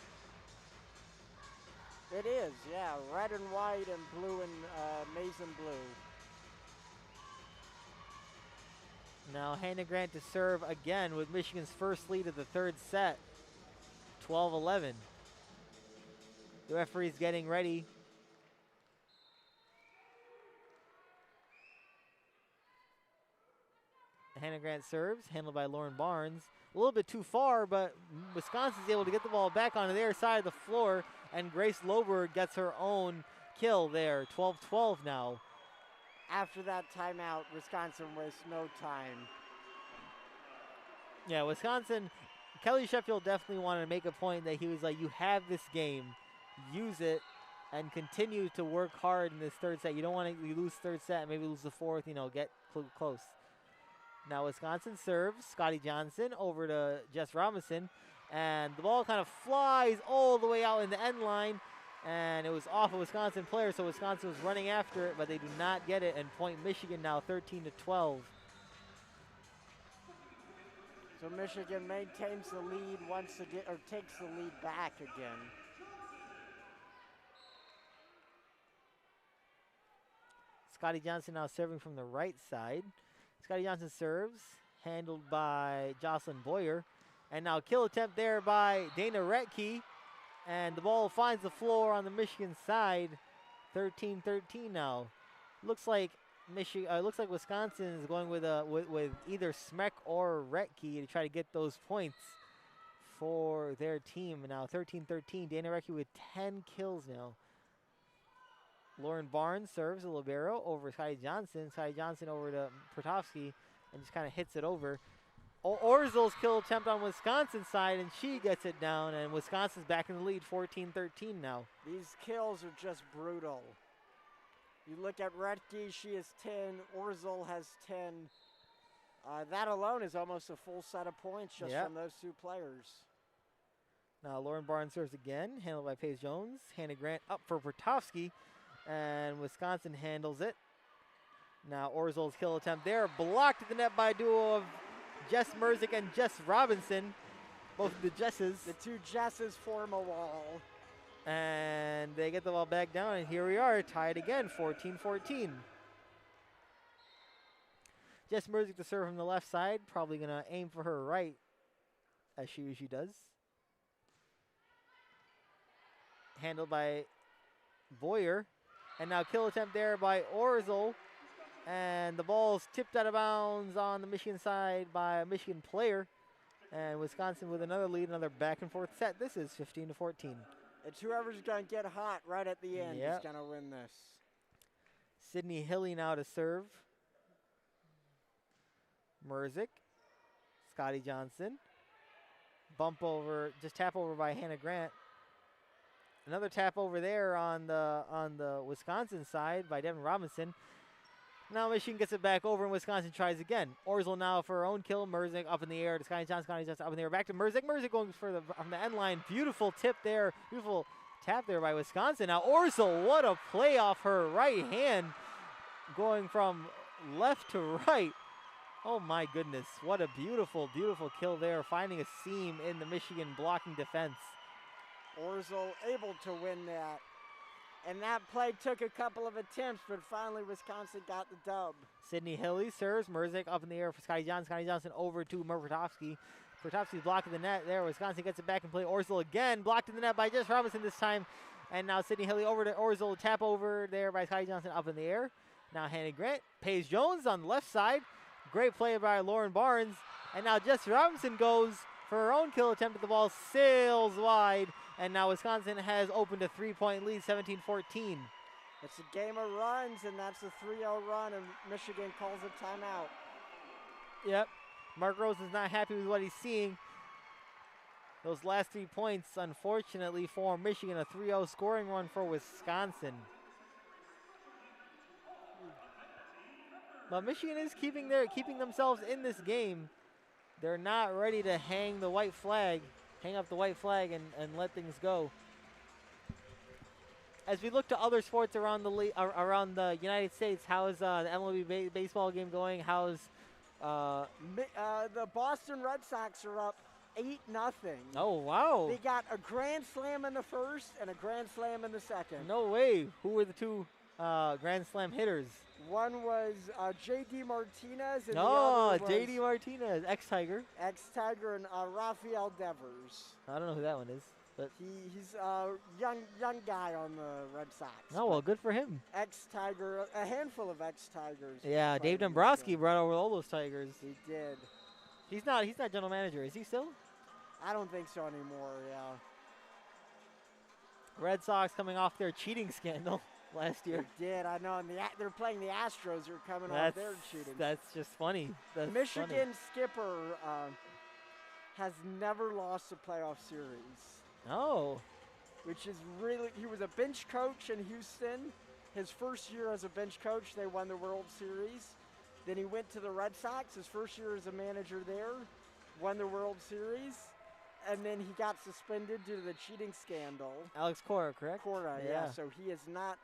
It is, yeah. Red and white and blue and maize and blue. Now Hannah Grant to serve again with Michigan's first lead of the third set. 12-11. The referee's getting ready. Hannah Grant serves, handled by Lauren Barnes. A little bit too far, but Wisconsin's able to get the ball back onto their side of the floor, and Grace Loberg gets her own kill there. 12-12 now. After that timeout, Wisconsin wastes no time. Yeah, Wisconsin, Kelly Sheffield definitely wanted to make a point that he was like, you have this game, use it, and continue to work hard in this third set. You don't want to lose third set, maybe lose the fourth, get close. Now Wisconsin serves, Scotty Johnson over to Jess Robinson, and the ball kind of flies all the way out in the end line, and it was off a Wisconsin player, so Wisconsin was running after it, but they do not get it, and point Michigan now 13-12. So Michigan maintains the lead takes the lead back again. Scotty Johnson now serving from the right side. Scotty Johnson serves, handled by Jocelyn Boyer. And now kill attempt there by Dana Retke. And the ball finds the floor on the Michigan side. 13-13 now. Looks like Wisconsin is going with either Smeck or Retke to try to get those points for their team. Now 13-13. Dana Retke with 10 kills now. Lauren Barnes serves a libero over Scotty Johnson. Scotty Johnson over to Pertovsky and just kind of hits it over. Orzel's kill attempt on Wisconsin's side, and she gets it down, and Wisconsin's back in the lead, 14-13 now. These kills are just brutal. You look at Retke, she has 10. Orzel has 10. That alone is almost a full set of points just from those two players. Now Lauren Barnes serves again, handled by Paige Jones. Hannah Grant up for Pertovsky, and Wisconsin handles it. Now Orzel's kill attempt there, blocked at the net by a duo of Jess Merzick and Jess Robinson. Both the Jesses. The two Jesses form a wall. And they get the ball back down, and here we are, tied again, 14-14. Jess Merzick to serve from the left side, probably going to aim for her right, as she usually does. Handled by Boyer. And now kill attempt there by Orzel. And the ball's tipped out of bounds on the Michigan side by a Michigan player. And Wisconsin with another lead, another back and forth set. This is 15-14. It's whoever's going to get hot right at the end is going to win this. Sydney Hilly now to serve. Merzick. Scotty Johnson. Bump over, just tap over by Hannah Grant. Another tap over there on the Wisconsin side by Devin Robinson. Now Michigan gets it back over, and Wisconsin tries again. Orzel now for her own kill. Merzick up in the air to Scotty Johnson up in the air. Back to Merzick. Merzick going from the end line. Beautiful tip there. Beautiful tap there by Wisconsin. Now Orzel, what a play off her right hand. Going from left to right. Oh my goodness. What a beautiful, beautiful kill there. Finding a seam in the Michigan blocking defense. Orzel able to win that. And that play took a couple of attempts, but finally Wisconsin got the dub. Sydney Hilly serves. Merzick up in the air for Scotty Johnson. Scotty Johnson over to Pertovsky. Pertovsky's blocking the net there. Wisconsin gets it back and play. Orzel again. Blocked in the net by Jess Robinson this time. And now Sydney Hilly over to Orzel. Tap over there by Scotty Johnson up in the air. Now Hannah Grant. Paige Jones on the left side. Great play by Lauren Barnes. And now Jess Robinson goes for her own kill attempt. The ball sails wide. And now Wisconsin has opened a 3-point lead, 17-14. It's a game of runs, and that's a 3-0 run, and Michigan calls a timeout. Yep. Mark Rose is not happy with what he's seeing. Those last 3 points, unfortunately, for Michigan, a 3-0 scoring run for Wisconsin. But Michigan is keeping themselves in this game. They're not ready to hang the white flag. Hang up the white flag and let things go. As we look to other sports around the United States, how is the MLB baseball game going? How's the Boston Red Sox are up 8-0. Oh wow! They got a grand slam in the first and a grand slam in the second. No way! Who were the two grand slam hitters? One was J.D. Martinez. And the other was J.D. Martinez, ex-Tiger. Ex-Tiger and Rafael Devers. I don't know who that one is. But he's a young guy on the Red Sox. Oh, well, good for him. Ex-Tiger, a handful of ex-Tigers. Yeah, Dave Dombrowski brought over all those Tigers. He did. He's not general manager, is he still? I don't think so anymore, yeah. Red Sox coming off their cheating scandal last year. They did, I know. And they're playing the Astros who are coming off their cheating. That's just funny. That's Michigan funny. skipper has never lost a playoff series. Oh. Which is really, he was a bench coach in Houston. His first year as a bench coach, they won the World Series. Then he went to the Red Sox, his first year as a manager there, won the World Series. And then he got suspended due to the cheating scandal. Alex Cora, correct? Cora, yeah. So he has not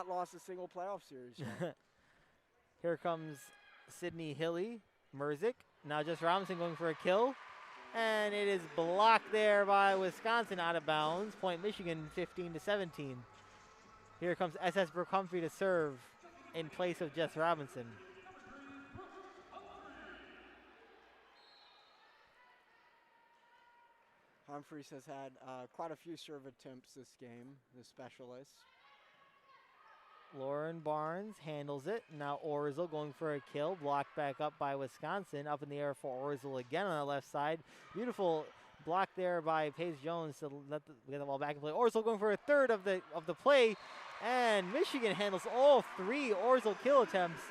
lost a single playoff series yet. Here comes Sydney Hilly, Merzick. Now just Robinson going for a kill. And it is blocked there by Wisconsin out of bounds. Point Michigan 15-17. Here comes SS Brooke Humphrey to serve in place of Jess Robinson. Humphreys has had quite a few serve attempts this game, the specialist. Lauren Barnes handles it. Now Orzel going for a kill. Blocked back up by Wisconsin. Up in the air for Orzel again on the left side. Beautiful block there by Paige Jones to get the ball back and play. Orzel going for a third of the play. And Michigan handles all 3 Orzel kill attempts.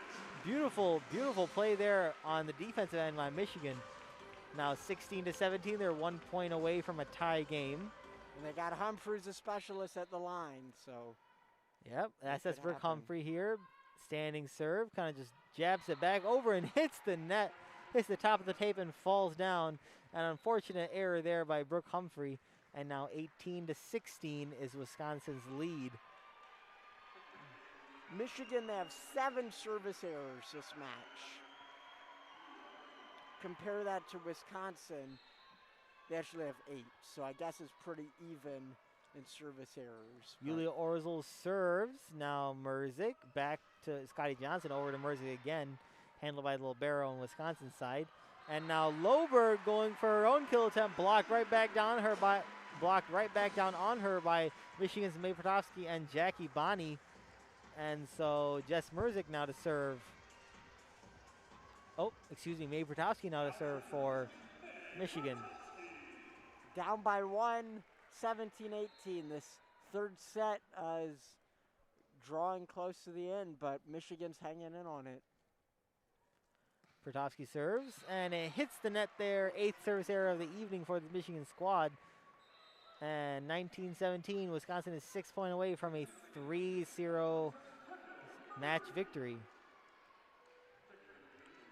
Beautiful, beautiful play there on the defensive end by Michigan. Now 16-17, they're 1 point away from a tie game. And they got Humphreys, a specialist, at the line, so. Yep, that's Brooke Humphrey here. Standing serve, kind of just jabs it back over and hits the net. Hits the top of the tape and falls down. An unfortunate error there by Brooke Humphrey. And now 18-16 is Wisconsin's lead. Michigan, they have 7 service errors this match. Compare that to Wisconsin, they actually have 8. So I guess it's pretty even in service errors. Yulia Orzel serves. Now Merzick back to Scotty Johnson, over to Merzick again. Handled by the libero on Wisconsin side. And now Loberg going for her own kill attempt, blocked right back down on her by Michigan's May Protowski and Jackie Bonney. And so Jess Merzick now to serve. Oh, excuse me, May Protowski now to serve for Michigan. Down by 1, 17-18. This third set is drawing close to the end, but Michigan's hanging in on it. Protowski serves, and it hits the net there. 8th service error of the evening for the Michigan squad. And 19-17, Wisconsin is 6 points away from a 3-0 match victory.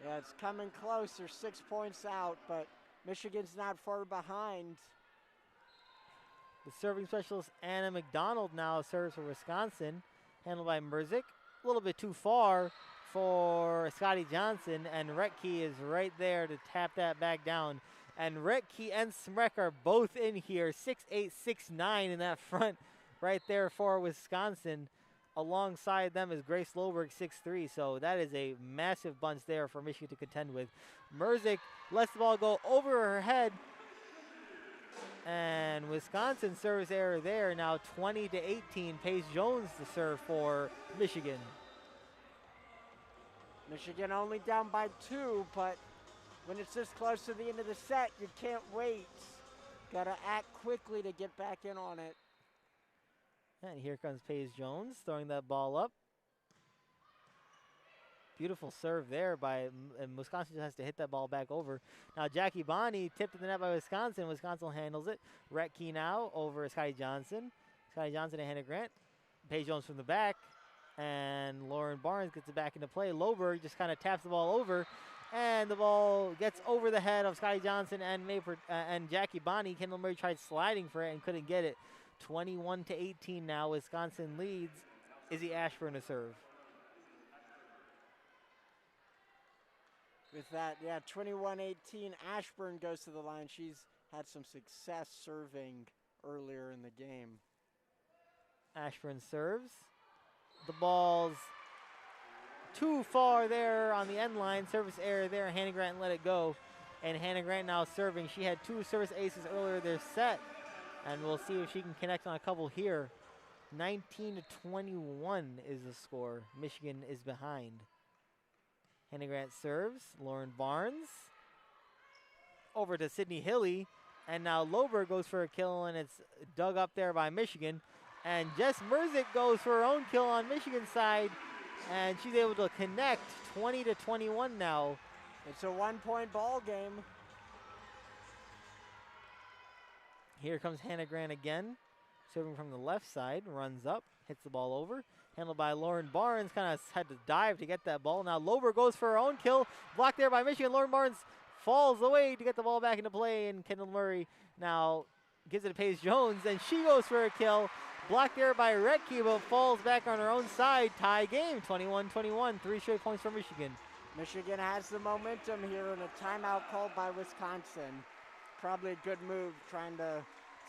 Yeah, it's coming close. They're 6 points out, but Michigan's not far behind. The serving specialist, Anna McDonald, now serves for Wisconsin, handled by Merzick. A little bit too far for Scotty Johnson, and Retke is right there to tap that back down. And Retke and Smrek are both in here, 6'8", 6'9" in that front right there for Wisconsin. Alongside them is Grace Loberg, 6'3", so that is a massive bunch there for Michigan to contend with. Merzick lets the ball go over her head, and Wisconsin service error there. Now 20-18, Paige Jones to serve for Michigan. Michigan only down by 2, but when it's this close to the end of the set, you can't wait. Got to act quickly to get back in on it. And here comes Paige Jones throwing that ball up. Beautiful serve there by, and Wisconsin just has to hit that ball back over. Now Jackie Bonney tipped in the net by Wisconsin. Wisconsin handles it. Retke now over Scotty Johnson. Scotty Johnson to Hannah Grant. Paige Jones from the back. And Lauren Barnes gets it back into play. Loberg just kind of taps the ball over. And the ball gets over the head of Scotty Johnson and Jackie Bonney. Kendall Murray tried sliding for it and couldn't get it. 21-18 now. Wisconsin leads. Izzy Ashburn to serve. With that, yeah, 21-18, Ashburn goes to the line. She's had some success serving earlier in the game. Ashburn serves. The ball's too far there on the end line. Service error there. Hannah Grant let it go. And Hannah Grant now serving. She had 2 service aces earlier this set. And we'll see if she can connect on a couple here. 19-21 is the score. Michigan is behind. Hannah Grant serves. Lauren Barnes. Over to Sydney Hilly. And now Loberg goes for a kill, and it's dug up there by Michigan. And Jess Merzick goes for her own kill on Michigan's side. And she's able to connect. 20-21 now. It's a 1-point ball game. Here comes Hannah Grant again. Serving from the left side. Runs up. Hits the ball over. Handled by Lauren Barnes. Kind of had to dive to get that ball. Now Loberg goes for her own kill. Blocked there by Michigan. Lauren Barnes falls away to get the ball back into play. And Kendall Murray now gives it to Paige Jones. And she goes for a kill. Blocked there by Retke, but falls back on her own side. Tie game. 21-21. 3 straight points for Michigan. Michigan has the momentum here, and a timeout called by Wisconsin. Probably a good move, trying to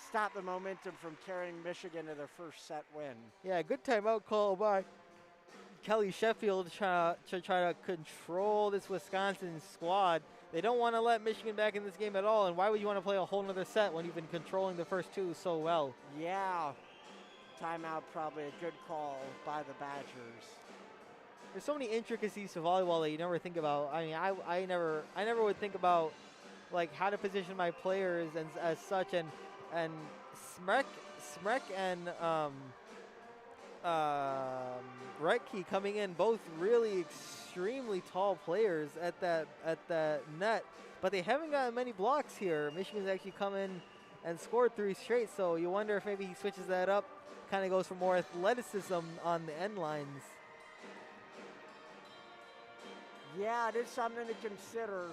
stop the momentum from carrying Michigan to their first set win. Yeah, good timeout call by Kelly Sheffield to try to control this Wisconsin squad. They don't want to let Michigan back in this game at all, and why would you want to play a whole nother set when you've been controlling the first two so well? Yeah. Timeout, probably a good call by the Badgers. There's so many intricacies to volleyball that you never think about. I mean, I never would think about like how to position my players and as such, and Smrek and Retke coming in, both really extremely tall players at that net, but they haven't gotten many blocks here. Michigan's actually come in and scored 3 straight, so you wonder if maybe he switches that up, kind of goes for more athleticism on the end lines. Yeah, it is something to consider.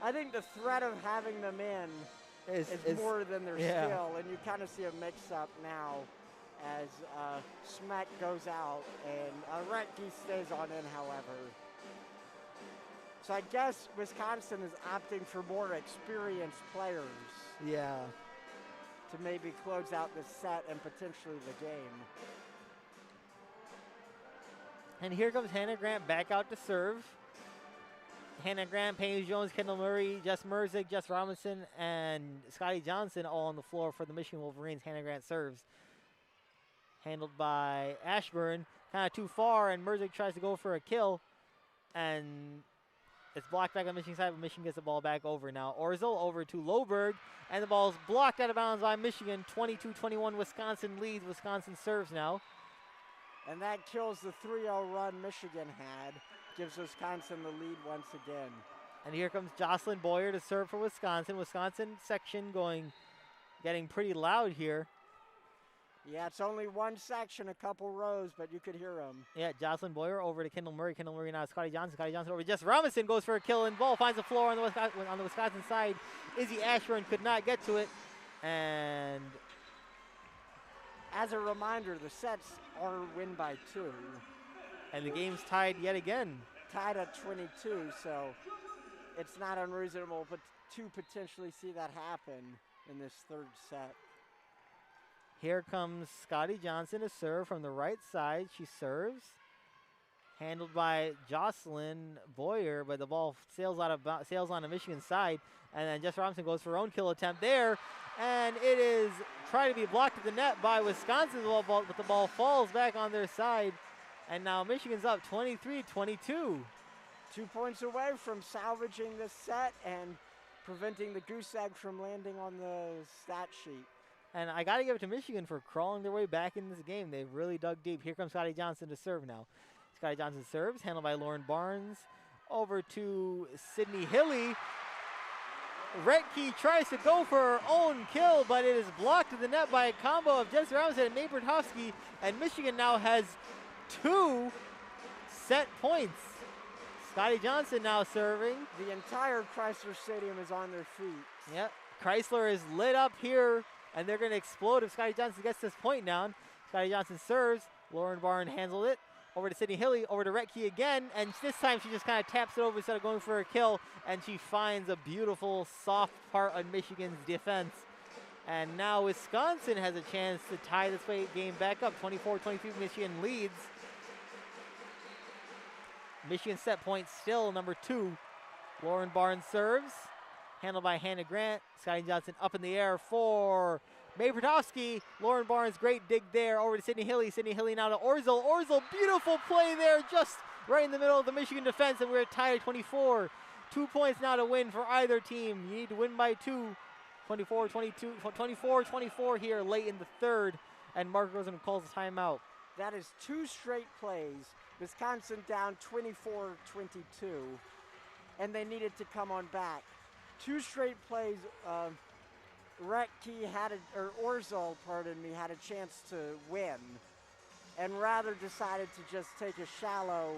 I think the threat of having them in is more than their skill, and you kind of see a mix-up now as Smack goes out and Retke stays on in, however. So I guess Wisconsin is opting for more experienced players. Yeah. To maybe close out the set and potentially the game. And here comes Hannah Grant back out to serve. Hannah Grant, Paige Jones, Kendall Murray, Jess Merzick, Jess Robinson, and Scotty Johnson all on the floor for the Michigan Wolverines. Hannah Grant serves. Handled by Ashburn, kind of too far, and Merzick tries to go for a kill, and it's blocked back on Michigan side, but Michigan gets the ball back over now. Orzel over to Loberg, and the ball's blocked out of bounds by Michigan. 22-21, Wisconsin leads. Wisconsin serves now. And that kills the 3-0 run Michigan had. Gives Wisconsin the lead once again. And here comes Jocelyn Boyer to serve for Wisconsin. Wisconsin section getting pretty loud here. Yeah, it's only one section, a couple rows, but you could hear them. Yeah, Jocelyn Boyer over to Kendall Murray. Kendall Murray now Scotty Johnson. Scotty Johnson over to Jess Robinson, goes for a kill, and ball finds the floor on the Wisconsin side. Izzy Ashburn could not get to it. And as a reminder, the sets are win by 2. And the game's tied yet again. Tied at 22, so it's not unreasonable but to potentially see that happen in this third set. Here comes Scotty Johnson to serve from the right side. She serves. Handled by Jocelyn Boyer, but the ball sails on the Michigan side. And then Jess Robinson goes for her own kill attempt there. And it is trying to be blocked at the net by Wisconsin, but the ball falls back on their side. And now Michigan's up 23-22. 2 points away from salvaging this set and preventing the goose egg from landing on the stat sheet. And I got to give it to Michigan for crawling their way back in this game. They've really dug deep. Here comes Scotty Johnson to serve now. Scotty Johnson serves, handled by Lauren Barnes. Over to Sydney Hilly. Retke tries to go for her own kill, but it is blocked to the net by a combo of Jess Robinson and Nate Bertowski. And Michigan now has 2 set points. Scotty Johnson now serving. The entire Crisler Stadium is on their feet. Yep. Crisler is lit up here, and they're going to explode if Scotty Johnson gets this point down. Scotty Johnson serves. Lauren Barnes handled it. Over to Sydney Hilly, over to Retke again, and this time she just kind of taps it over instead of going for a kill, and she finds a beautiful soft part on Michigan's defense. And now Wisconsin has a chance to tie this game back up. 24-23, Michigan leads. Michigan set point still number 2. Lauren Barnes serves. Handled by Hannah Grant. Scotty Johnson up in the air for May Bertowski. Lauren Barnes, great dig there. Over to Sydney Hilly. Sydney Hilly now to Orzel. Orzel, beautiful play there, just right in the middle of the Michigan defense, and we're tied at 24. 2 points now to win for either team. You need to win by 2. 24-24 here late in the third, and Mark Rosen calls a timeout. That is 2 straight plays. Wisconsin down 24-22, and they needed to come on back. 2 straight plays. Retke Orzel, had a chance to win, and rather decided to just take a shallow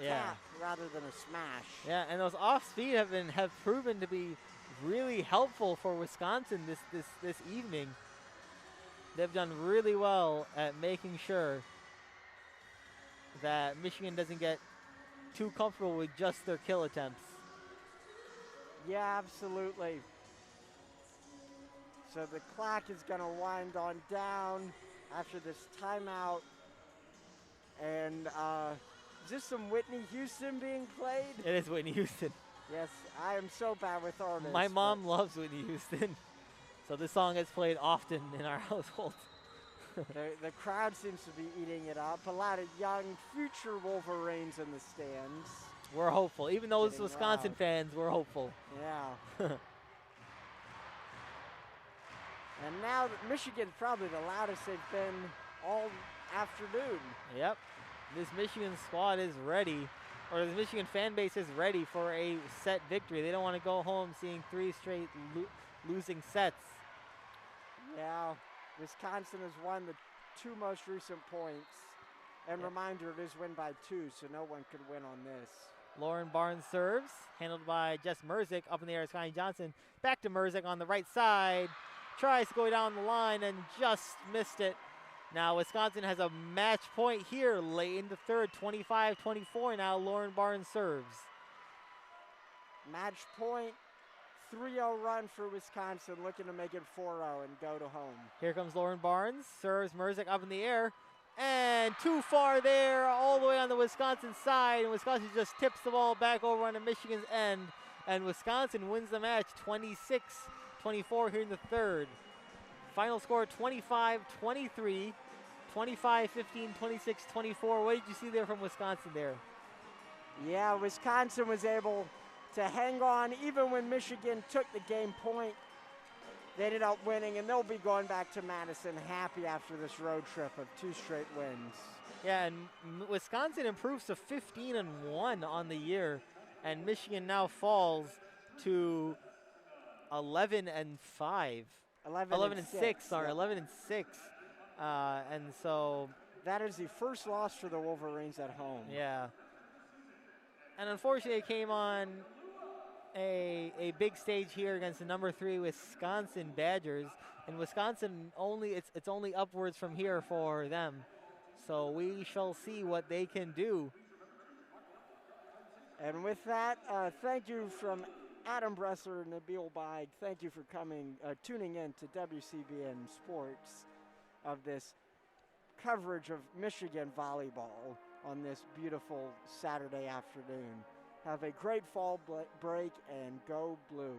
tap rather than a smash. Yeah, and those off speed have proven to be really helpful for Wisconsin this evening. They've done really well at making sure that Michigan doesn't get too comfortable with just their kill attempts. Yeah, absolutely. So the clock is going to wind on down after this timeout. And is this some Whitney Houston being played? It is Whitney Houston. Yes, I am so bad with artists. My mom loves Whitney Houston, so this song gets played often in our household. The crowd seems to be eating it up. A lot of young future Wolverines in the stands. We're hopeful. Even those Getting Wisconsin loud. fans, we're hopeful. Yeah. And now Michigan's probably the loudest they've been all afternoon. Yep. This Michigan squad is ready, or the Michigan fan base is ready for a set victory. They don't want to go home seeing 3 straight losing sets. Yeah, Wisconsin has won the 2 most recent points. And reminder, it is win by 2, so no one could win on this. Lauren Barnes serves, handled by Jess Merzick. Up in the air, Scotty Johnson. Back to Merzick on the right side. Tries to go down the line and just missed it. Now Wisconsin has a match point here late in the third, 25-24. Now Lauren Barnes serves. Match point, 3-0 run for Wisconsin, looking to make it 4-0 and go to home. Here comes Lauren Barnes, serves Merzick up in the air, and too far there, all the way on the Wisconsin side, and Wisconsin just tips the ball back over on the Michigan's end, and Wisconsin wins the match 26-24 here in the third. Final score 25-23, 25-15, 26-24. What did you see there from Wisconsin there? Yeah, Wisconsin was able to hang on even when Michigan took the game point. They ended up winning, and they'll be going back to Madison happy after this road trip of 2 straight wins. Yeah, and Wisconsin improves to 15-1 on the year, and Michigan now falls to 11-5. 11-6, sorry, 11-6. And so that is the first loss for the Wolverines at home. Yeah. And unfortunately, it came on a big stage here against the number 3 Wisconsin Badgers, and Wisconsin it's only upwards from here for them. So we shall see what they can do. And with that, thank you from Adam Bressler and Nabeel Baig. Thank you for tuning in to WCBN Sports of this coverage of Michigan volleyball on this beautiful Saturday afternoon. Have a great fall break and go blue.